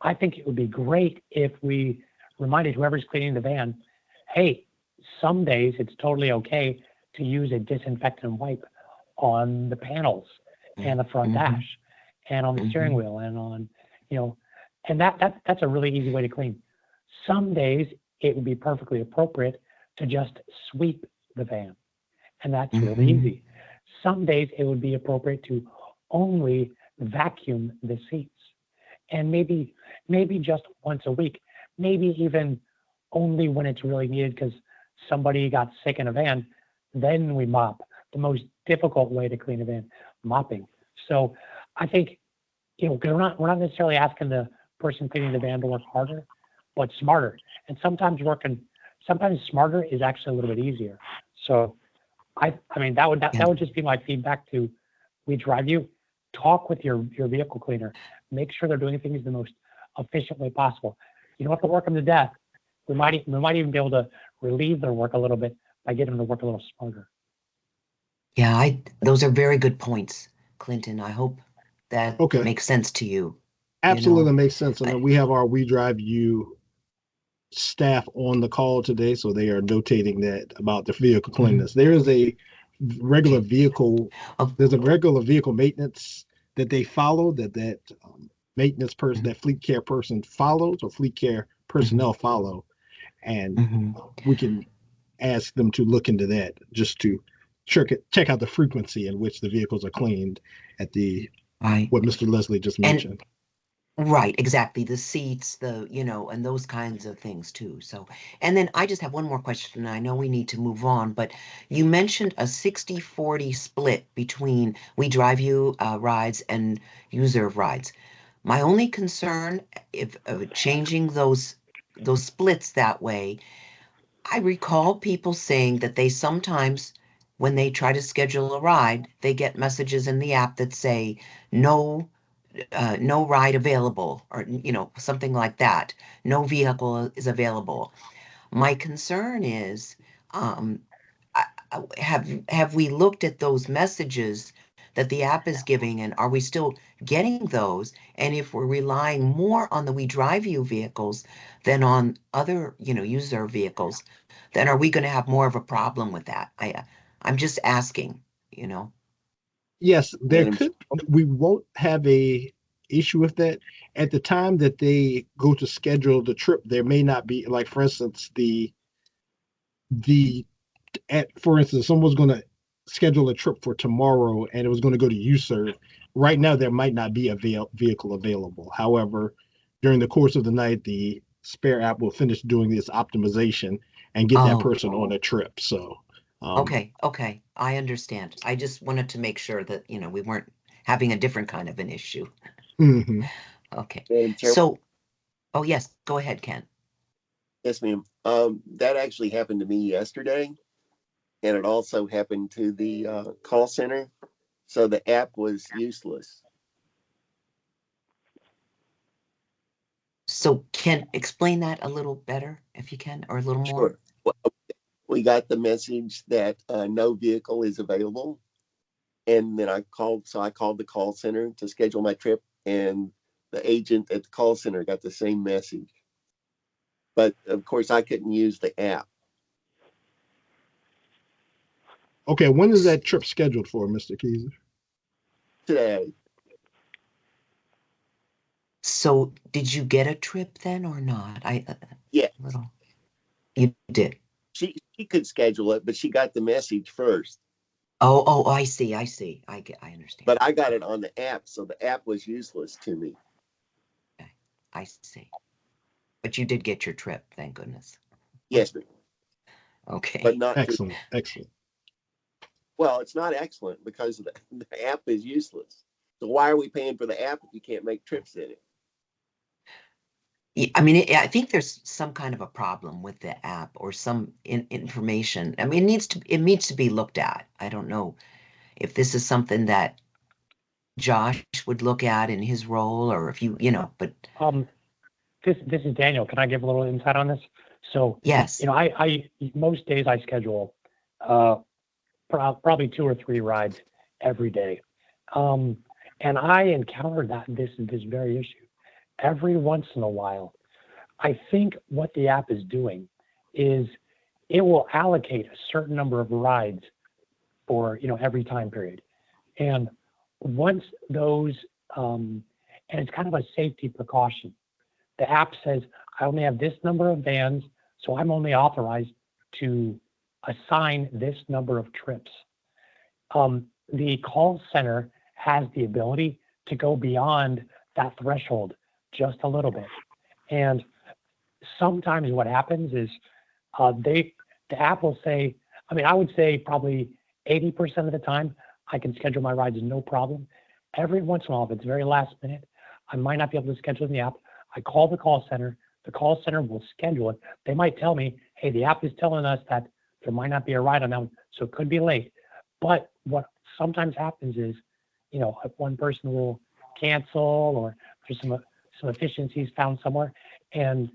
I think it would be great if we reminded whoever's cleaning the van, hey, some days it's totally okay to use a disinfectant wipe on the panels and the front dash and on the steering wheel and on, and that's a really easy way to clean. Some days it would be perfectly appropriate to just sweep the van, and that's really easy. Some days it would be appropriate to only vacuum the seats, and maybe just once a week, maybe even only when it's really needed because somebody got sick in a van, then we mop. The most difficult way to clean a van, mopping. So I think, because we're not necessarily asking the person cleaning the van to work harder, but smarter. And sometimes smarter is actually a little bit easier. So I mean that would just be my feedback to We Drive You. Talk with your vehicle cleaner. Make sure they're doing things the most efficient way possible. You don't have to work them to death. We might even be able to relieve their work a little bit by getting them to work a little smarter. Yeah, those are very good points, Clinton. I hope that Okay, makes sense to you. You absolutely know, makes sense. And I, then we have our We Drive You staff on the call today, so they are notating that about the vehicle mhm, cleanliness. There is a regular okay. vehicle, Oh, there's a regular vehicle maintenance that they follow, that maintenance person, mhm, that fleet care person follows, or fleet care mhm, personnel follow, and mhm. we can ask them to look into that just to check out the frequency in which the vehicles are cleaned at the Right. what Mr. Leslie just And mentioned. right, exactly. The seats, and those kinds of things too. So, and then I just have one more question. I know we need to move on, but you mentioned a 60-40 split between We Drive You rides and user rides. My only concern if changing those splits that way, I recall people saying that they sometimes, when they try to schedule a ride, they get messages in the app that say no ride available, or something like that. No vehicle is available. My concern is, um, have we looked at those messages that the app is giving, and are we still getting those? And if we're relying more on the We Drive You vehicles than on other, user vehicles, then are we going to have more of a problem with that? I'm just asking, you know. Yes, there Madam could, Chair. we won't have a issue with that. At the time that they go to schedule the trip, there may not be, like, for instance, the for instance, someone's going to schedule a trip for tomorrow and it was going to go to UServe. Right now, there might not be a vehicle available. However, during the course of the night, the spare app will finish doing this optimization and get that Oh, person on a trip. So, um, okay, okay. I understand. I just wanted to make sure that, we weren't having a different kind of an issue. mhm. Okay. Madam Chair. So, oh yes, go ahead, Ken. Yes, ma'am. That actually happened to me yesterday, and it also happened to the call center. So the app was useless. So Ken, explain that a little better if you can, or a little more. Sure. Well, we got the message that no vehicle is available, and then I called the call center to schedule my trip, and the agent at the call center got the same message. But of course, I couldn't use the app Okay, when is S- that trip scheduled for, Mr. Keyser? today. So did you get a trip then or not? Yeah, Little, you did. she could schedule it, but she got the message first. Oh, I see, I see. I understand. But I got it on the app, so the app was useless to me. Okay, I see. But you did get your trip, thank goodness. Yes, but Okay. not through. Excellent, excellent. Well, it's not excellent because the app is useless. So why are we paying for the app if you can't make trips in it? Yeah, I mean, I think there's some kind of a problem with the app or some information. I mean, it needs to be looked at. I don't know if this is something that Josh would look at in his role, or if but Um, this is Daniel. Can I give a little insight on this? So, yes. I most days I schedule uh, probably 2 or 3 rides every day, um, and I encounter this very issue every once in a while. I think what the app is doing is it will allocate a certain number of rides for every time period, and once those and it's kind of a safety precaution. The app says I only have this number of vans, so I'm only authorized to assign this number of trips. The call center has the ability to go beyond that threshold just a little bit. And sometimes what happens is the app will say, I mean, I would say probably 80% of the time I can schedule my rides no problem. Every once in a while, if it's very last minute, I might not be able to schedule in the app. I call the call center. The call center will schedule it. They might tell me, hey, the app is telling us that there might not be a ride on that one, so it could be late. But what sometimes happens is, one person will cancel, or there's some efficiencies found somewhere, and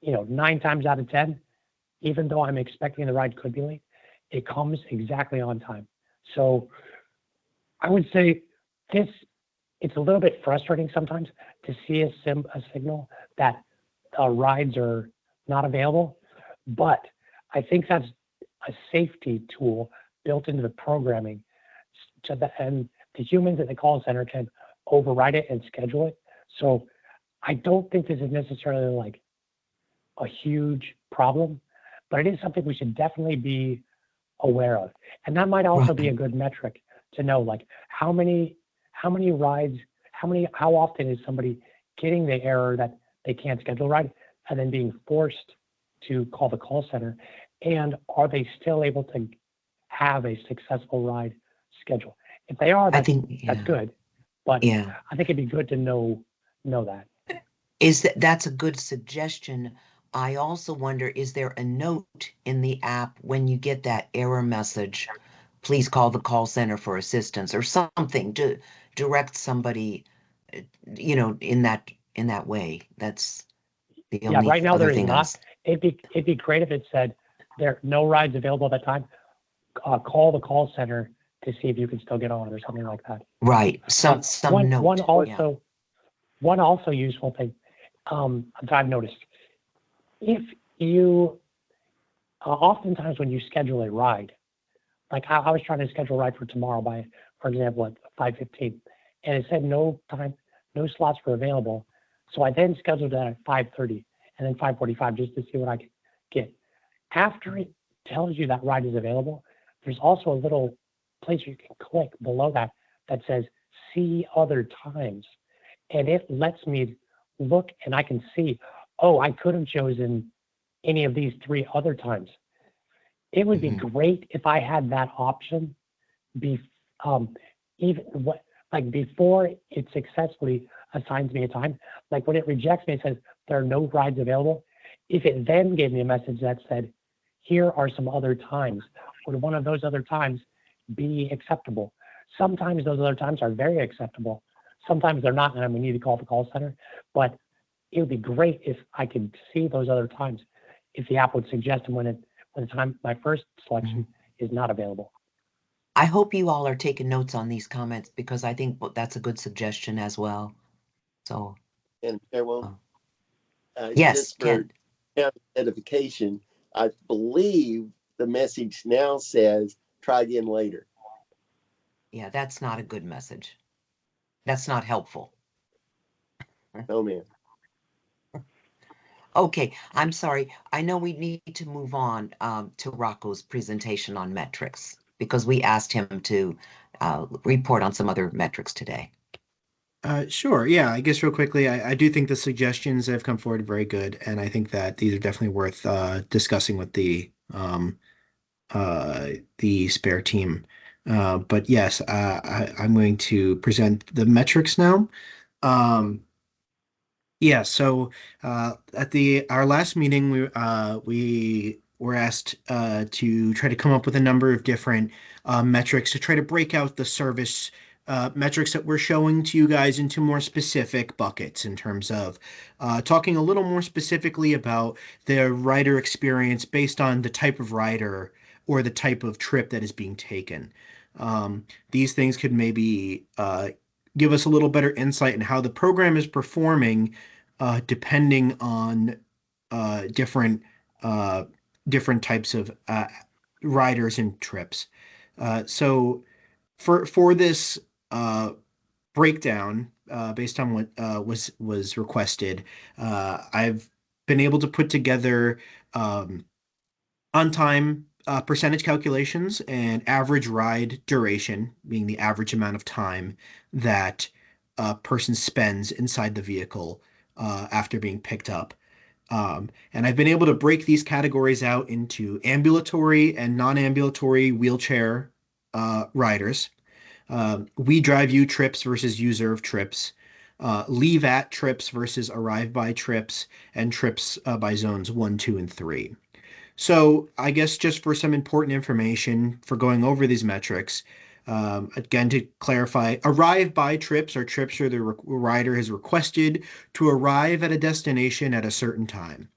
9 times out of 10, even though I'm expecting the ride could be late, it comes exactly on time. So I would say it's a little bit frustrating sometimes to see a signal that rides are not available, but I think that's a safety tool built into the programming and the humans at the call center can override it and schedule it. So I don't think this is necessarily like a huge problem, but it is something we should definitely be aware of. And that might also be a good metric to know, like how many rides, how often is somebody getting the error that they can't schedule a ride and then being forced to call the call center, and are they still able to have a successful ride schedule? If they are, that's good. But Yeah. I think it'd be good to know that. That's a good suggestion. I also wonder, is there a note in the app when you get that error message, please call the call center for assistance, or something to direct somebody, in that way? That's the Yeah, only right now other there is thing not. It'd be great if it said there are no rides available at that time. Call the call center to see if you can still get on or something like that. Right. Some note. One also useful thing that I've noticed, if you oftentimes when you schedule a ride, like I was trying to schedule a ride for tomorrow for example, at 5:15, and it said no slots were available. So I then scheduled it at 5:30 and then 5:45 just to see what I could get. After it tells you that ride is available, there's also a little place you can click below that says see other times. And it lets me look and I can see, oh, I could have chosen any of these 3 other times. It would be great if I had that option before it successfully assigns me a time. Like when it rejects me, it says there are no rides available. If it then gave me a message that said, here are some other times, would one of those other times be acceptable? Sometimes those other times are very acceptable. Sometimes they're not, and we need to call the call center. But it would be great if I could see those other times, if the app would suggest them when the time my first selection is not available. I hope you all are taking notes on these comments because I think that's a good suggestion as well. So. And farewell. Yes, just for edification, I believe the message now says try again later. Yeah, that's not a good message. That's not helpful. Oh, man. Okay, I'm sorry. I know we need to move on to Rocco's presentation on metrics because we asked him to report on some other metrics today. Sure. Yeah, I guess real quickly, I do think the suggestions that have come forward are very good, and I think that these are definitely worth discussing with the spare team. But yes, I'm going to present the metrics now. Yeah, so at our last meeting, we were asked to try to come up with a number of different metrics to try to break out the service metrics that we're showing to you guys into more specific buckets in terms of talking a little more specifically about the rider experience based on the type of rider or the type of trip that is being taken. These things could maybe give us a little better insight in how the program is performing depending on different types of riders and trips. So for this breakdown based on what was requested, I've been able to put together on-time percentage calculations and average ride duration, being the average amount of time that a person spends inside the vehicle after being picked up. And I've been able to break these categories out into ambulatory and non-ambulatory wheelchair riders, we drive you trips versus you serve trips, leave at trips versus arrive by trips, and trips by zones 1, 2, and 3. So I guess just for some important information for going over these metrics, again, to clarify, arrive by trips are trips where the rider has requested to arrive at a destination at a certain time.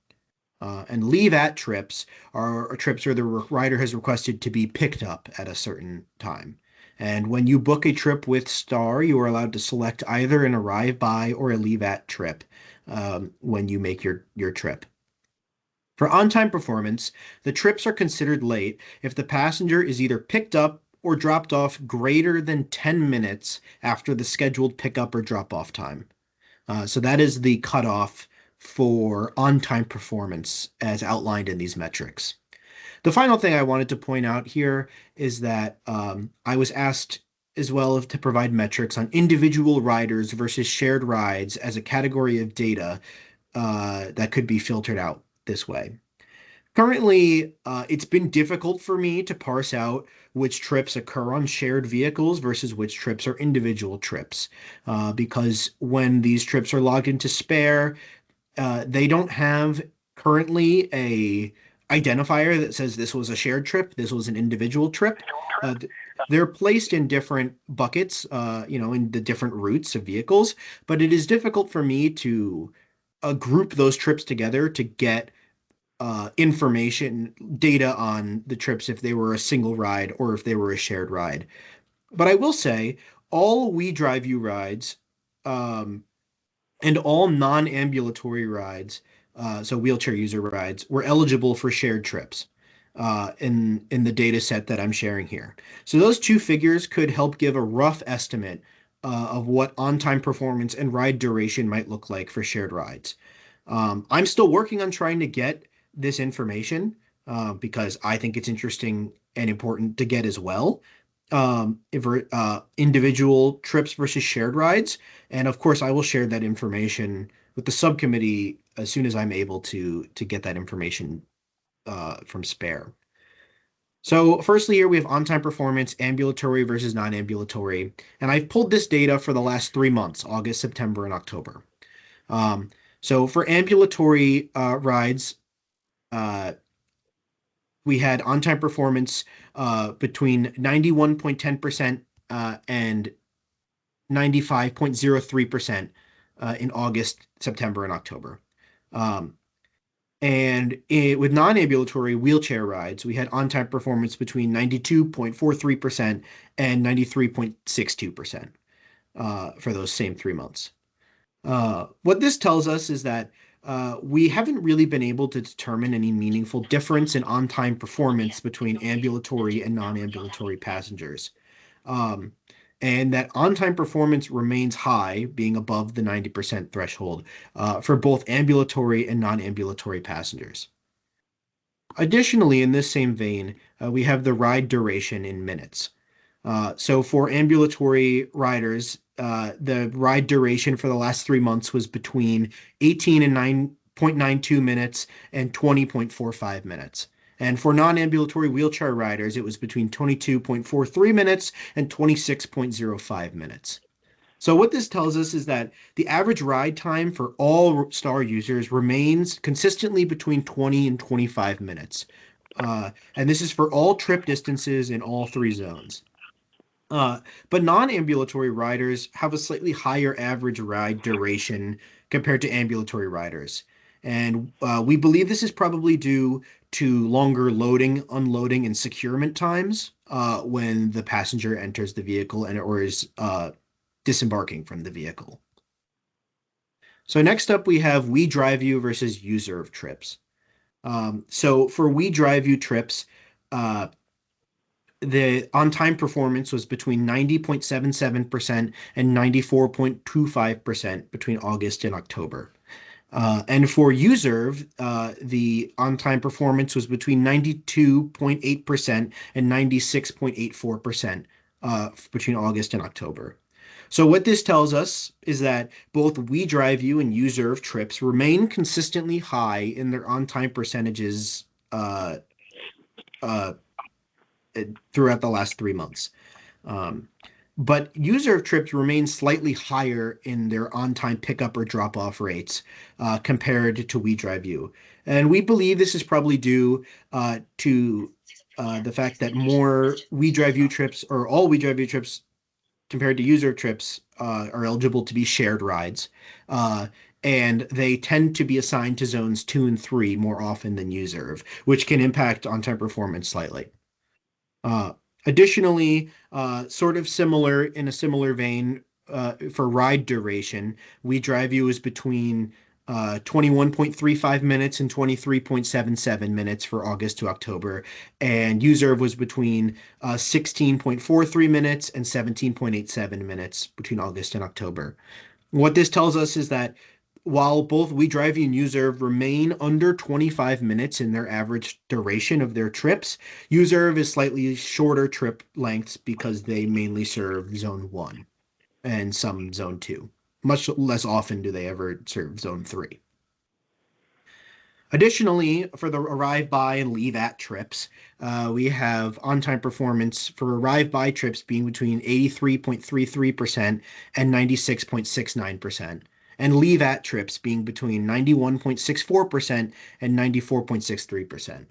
And leave at trips are trips where the rider has requested to be picked up at a certain time. And when you book a trip with Star, you are allowed to select either an arrive by or a leave at trip when you make your trip. For on-time performance, the trips are considered late if the passenger is either picked up or dropped off greater than 10 minutes after the scheduled pickup or drop-off time. So that is the cutoff for on-time performance as outlined in these metrics. The final thing I wanted to point out here is that I was asked as well to provide metrics on individual riders versus shared rides as a category of data that could be filtered out this way. Currently, it's been difficult for me to parse out which trips occur on shared vehicles versus which trips are individual trips, because when these trips are logged into Spare, they don't have currently a identifier that says this was a shared trip, this was an individual trip. They're placed in different buckets, in the different routes of vehicles, but it is difficult for me to group those trips together to get information, data on the trips if they were a single ride or if they were a shared ride. But I will say all We Drive You rides and all non-ambulatory rides, so wheelchair user rides, were eligible for shared trips in the data set that I'm sharing here. So those two figures could help give a rough estimate of what on-time performance and ride duration might look like for shared rides. I'm still working on trying to get this information because I think it's interesting and important to get as well. Individual trips versus shared rides. And of course, I will share that information with the subcommittee as soon as I'm able to get that information from Spare. So firstly, here we have on-time performance, ambulatory versus non-ambulatory. And I've pulled this data for the last 3 months, August, September, and October. So for ambulatory rides, we had on-time performance between 91.10% and 95.03% in August, September, and October. With non-ambulatory wheelchair rides, we had on-time performance between 92.43% and 93.62% for those same 3 months. What this tells us is that we haven't really been able to determine any meaningful difference in on-time performance between ambulatory and non-ambulatory passengers. And that on-time performance remains high, being above the 90% threshold for both ambulatory and non-ambulatory passengers. Additionally, in this same vein, we have the ride duration in minutes. So for ambulatory riders, the ride duration for the last 3 months was between 18 and 9.92 minutes and 20.45 minutes. And for non-ambulatory wheelchair riders, it was between 22.43 minutes and 26.05 minutes. So what this tells us is that the average ride time for all Star users remains consistently between 20 and 25 minutes. And this is for all trip distances in all 3 zones. But non-ambulatory riders have a slightly higher average ride duration compared to ambulatory riders. And we believe this is probably due to longer loading, unloading, and securement times when the passenger enters the vehicle or is disembarking from the vehicle. So next up, we have We Drive You versus U-Serve trips. So for We Drive You trips, the on-time performance was between 90.77% and 94.25% between August and October. And for U-Serve, the on-time performance was between 92.8% and 96.84% between August and October. So what this tells us is that both We Drive You and U-Serve trips remain consistently high in their on-time percentages throughout the last 3 months. But U-Serve trips remain slightly higher in their on-time pickup or drop-off rates compared to We Drive You. And we believe this is probably due to the fact that more We Drive You trips, or all We Drive You trips compared to U-Serve trips, are eligible to be shared rides. and they tend to be assigned to zones 2 and 3 more often than U-Serve, which can impact on-time performance slightly. Additionally, sort of similar in a similar vein, for ride duration, We Drive You is between 21.35 minutes and 23.77 minutes for August to October, and U-Serve was between 16.43 minutes and 17.87 minutes between August and October. What this tells us is that while both We Drive You and U-Serve remain under 25 minutes in their average duration of their trips, U-Serve is slightly shorter trip lengths because they mainly serve Zone 1 and some Zone 2. Much less often do they ever serve Zone 3. Additionally, for the arrive by and leave at trips, we have on-time performance for arrive by trips being between 83.33% and 96.69%, and leave at trips being between 91.64% and 94.63%.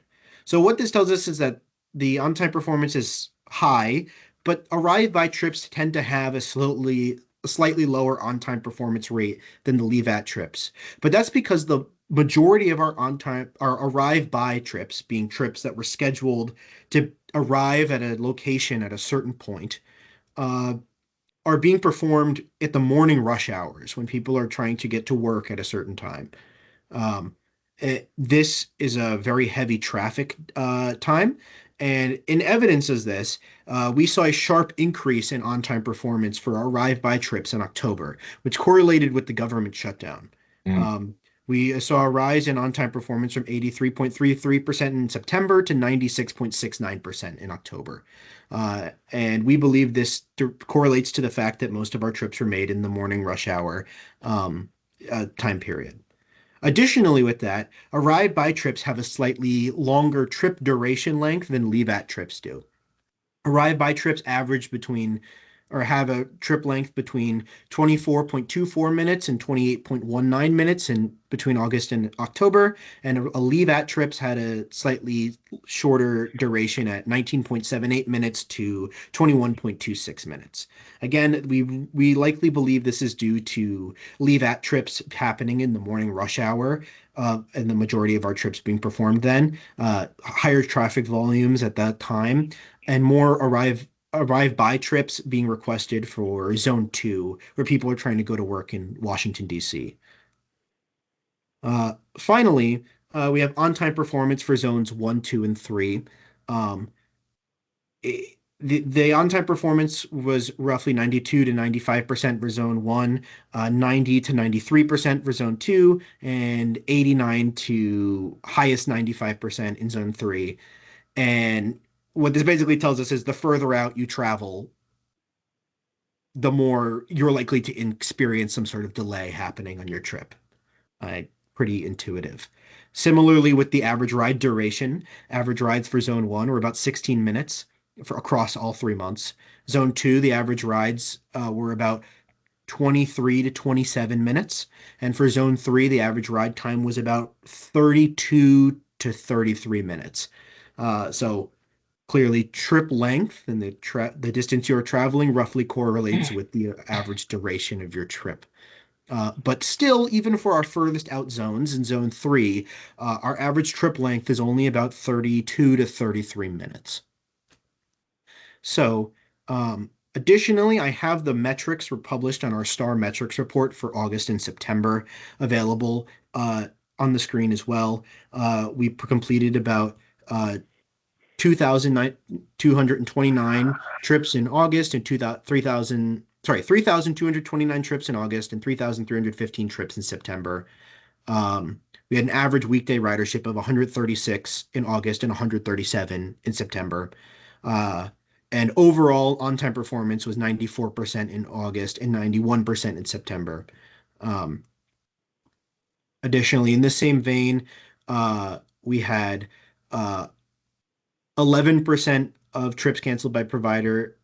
So what this tells us is that the on-time performance is high, but arrive by trips tend to have a slightly lower on-time performance rate than the leave at trips. But that's because the majority of our arrive by trips, being trips that were scheduled to arrive at a location at a certain point, are being performed at the morning rush hours when people are trying to get to work at a certain time. This is a very heavy traffic time. And in evidence of this, we saw a sharp increase in on-time performance for our arrive-by trips in October, which correlated with the government shutdown. We saw a rise in on-time performance from 83.33% in September to 96.69% in October. And we believe this correlates to the fact that most of our trips were made in the morning rush hour time period. Additionally, with that, arrive-by trips have a slightly longer trip duration length than leave-at trips do. Arrive-by trips average between, or have a trip length between 24.24 minutes and 28.19 minutes in between August and October, and a leave-at trips had a slightly shorter duration at 19.78 minutes to 21.26 minutes. Again, we likely believe this is due to leave-at trips happening in the morning rush hour, and the majority of our trips being performed then, higher traffic volumes at that time, and more arrive-by trips being requested for Zone 2, where people are trying to go to work in Washington, D.C. Finally, we have on-time performance for Zones 1, 2, and 3. The on-time performance was roughly 92 to 95% for Zone 1, 90 to 93% for Zone 2, and 89 to highest 95% in Zone 3. And what this basically tells us is the further out you travel, the more you're likely to experience some sort of delay happening on your trip. Pretty intuitive. Similarly, with the average ride duration, average rides for Zone 1 were about 16 minutes across all 3 months. Zone 2, the average rides were about 23 to 27 minutes. And for Zone 3, the average ride time was about 32 to 33 minutes. So clearly, trip length and the distance you're traveling roughly correlates with the average duration of your trip. But still, even for our furthest out zones in Zone 3, our average trip length is only about 32 to 33 minutes. So, additionally, I have the metrics were published on our STAR metrics report for August and September available on the screen as well. We completed about 3,229 trips in August and 3,229 trips in August and 3,315 trips in September. We had an average weekday ridership of 136 in August and 137 in September. And overall on-time performance was 94% in August and 91% in September. Additionally, in the same vein, we had 11% of trips canceled by provider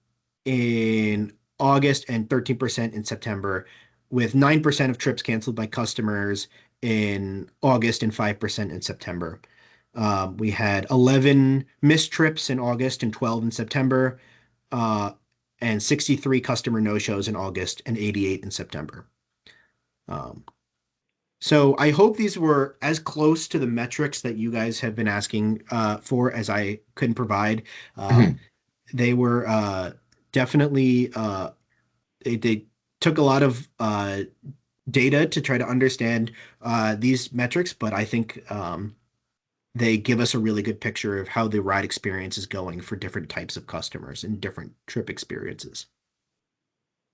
in August and 13% in September, with 9% of trips canceled by customers in August and 5% in September. We had 11 missed trips in August and 12 in September, and 63 customer no-shows in August and 88 in September. So I hope these were as close to the metrics that you guys have been asking for as I could provide. Mhm. They were definitely they took a lot of data to try to understand these metrics, but I think they give us a really good picture of how the ride experience is going for different types of customers and different trip experiences.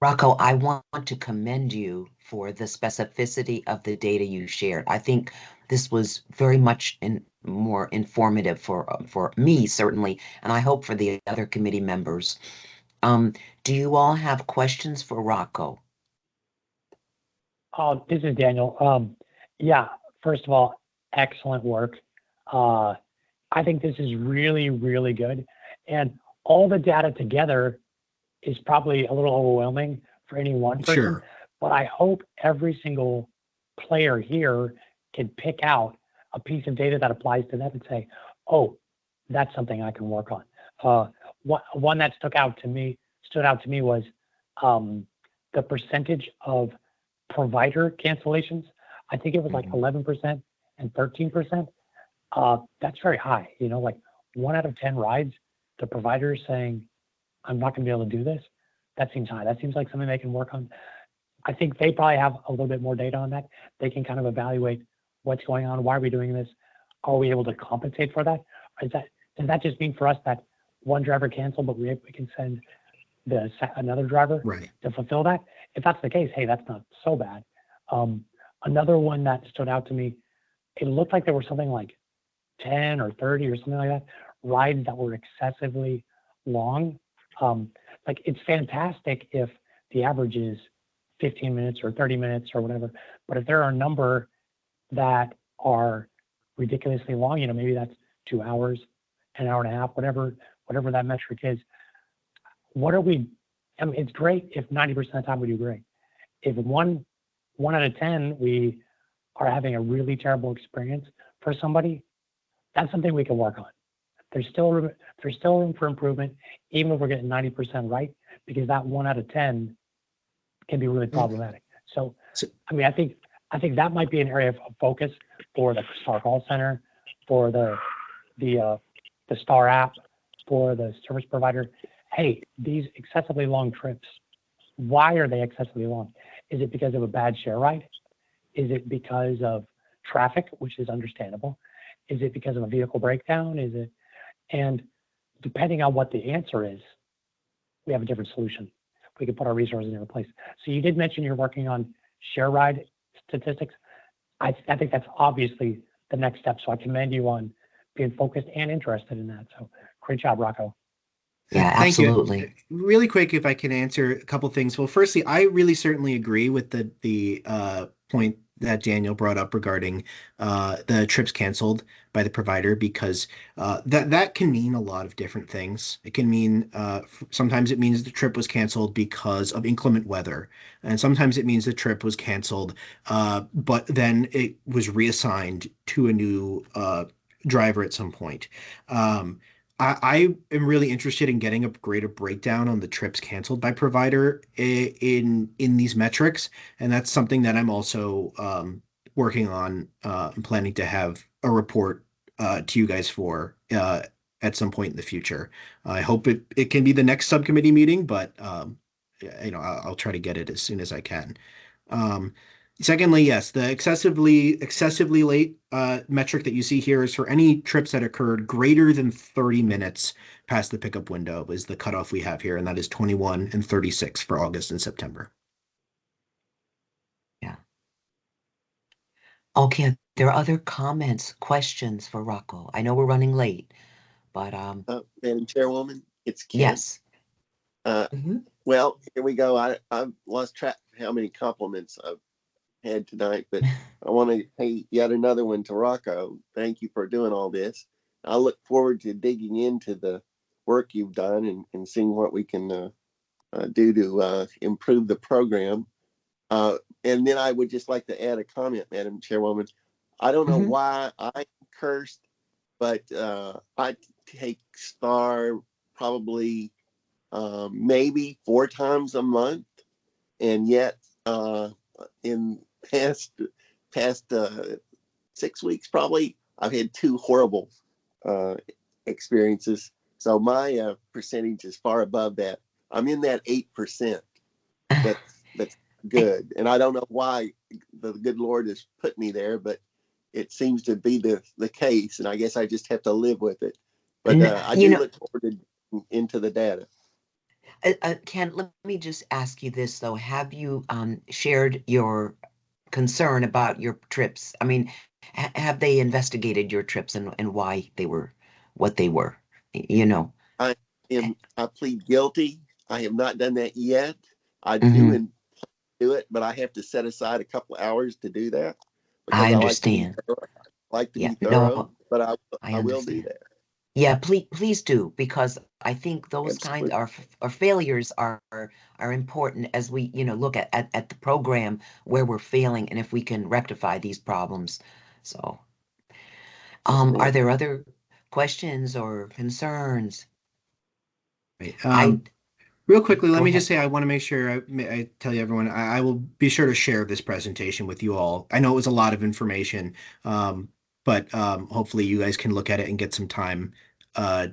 Rocco, I want to commend you for the specificity of the data you shared. I think this was very much more informative for me, certainly, and I hope for the other committee members. Do you all have questions for Rocco? This is Daniel. Yeah, first of all, excellent work. I think this is really, really good. And all the data together is probably a little overwhelming for any one person, Sure. but I hope every single player here can pick out a piece of data that applies to them and say, oh, that's something I can work on. One that stood out to me was the percentage of provider cancellations. I think it was like 11% and 13%. That's very high. You know, like 1 out of 10 rides, the provider is saying, I'm not going to be able to do this. That seems high. That seems like something they can work on. I think they probably have a little bit more data on that. They can kind of evaluate what's going on. Why are we doing this? Are we able to compensate for that? Does that just mean for us that one driver canceled, but we can send another driver Right. to fulfill that? If that's the case, hey, that's not so bad. Another one that stood out to me, it looked like there were something like 10 or 30 or something like that, rides that were excessively long. Like it's fantastic if the average is 15 minutes or 30 minutes or whatever, but if there are a number that are ridiculously long, you know, maybe that's 2 hours, an hour and a half, whatever that metric is. What are we? I mean, it's great if 90% of the time we do great. If one out of 10 we are having a really terrible experience for somebody, that's something we can work on. There's still room for improvement, even if we're getting 90% right, because that 1 out of 10 can be really problematic. So I mean, I think that might be an area of focus for the Star Call Center, for the Star app, for the service provider. Hey, these excessively long trips, why are they excessively long? Is it because of a bad share ride? Is it because of traffic, which is understandable? Is it because of a vehicle breakdown? And depending on what the answer is, we have a different solution. We can put our resources in a place. So you did mention you're working on share ride statistics. I think that's obviously the next step. So I commend you on being focused and interested in that. So great job, Rocco. Yeah, Thank you. absolutely. Really quick, if I can answer a couple things. Well, firstly, I really certainly agree with the point that Daniel brought up regarding the trips canceled by the provider, because that can mean a lot of different things. It can mean sometimes it means the trip was canceled because of inclement weather, and sometimes it means the trip was canceled, but then it was reassigned to a new driver at some point. I am really interested in getting a greater breakdown on the trips canceled by provider in these metrics, and that's something that I'm also working on. I'm planning to have a report to you guys for at some point in the future. I hope it can be the next subcommittee meeting, but I'll try to get it as soon as I can. Um, Secondly, yes, the excessively late metric that you see here is for any trips that occurred greater than 30 minutes past the pickup window is the cutoff we have here, and that is 21 and 36 for August and September. Yeah. Okay, there are other comments, questions for Rocco. I know we're running late, but Madam Chairwoman, it's Ken. yes. Mhm. Well, here we go. I've lost track of how many compliments I've had tonight, but I want to pay yet another one to Rocco. Thank you for doing all this. I look forward to digging into the work you've done and seeing what we can do to improve the program. And then I would just like to add a comment, Madam Chairwoman. I don't know why I cursed, but I take Star probably maybe 4 times a month, and yet in past past 6 weeks, probably, I've had 2 horrible experiences. So my percentage is far above that. I'm in that 8%. That's good. And I don't know why the good Lord has put me there, but it seems to be the case. And I guess I just have to live with it. But I do look forward to into the data. Ken, let me just ask you this though. Have you shared your concern about your trips? I mean, have they investigated your trips and why they were what they were? You know. I plead guilty. I have not done that yet. I Mhm. do it, but I have to set aside a couple of hours to do that because I I like to be understand. thorough. I like to Yeah, be thorough, no, but I I will do understand. that. Yeah, please do, because I think those kinds Absolutely. are failures are important as we, look at the program where we're failing and if we can rectify these problems. So, Yes, are ma'am. there other questions or concerns? Right. I Real quickly, let Go me just ahead. say I want to make sure I tell you everyone I will be sure to share this presentation with you all. I know it was a lot of information, but hopefully you guys can look at it and get some time Yeah,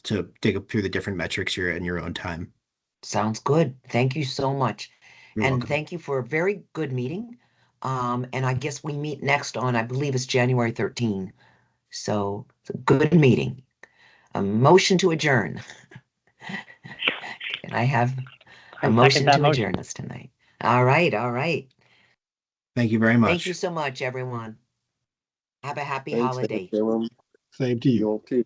to dig up through the different metrics here in your own time. sounds good. Thank you so much. You're And welcome. thank you for a very good meeting. And I guess we meet next on, I believe it's January 13. So it's a good meeting. A motion to adjourn. And I have a I second motion that to motion. adjourn us tonight. All right, all right. Thank you very Thank you much. so much, everyone. Have a happy Thanks, holiday. everyone. Same to you. You all too.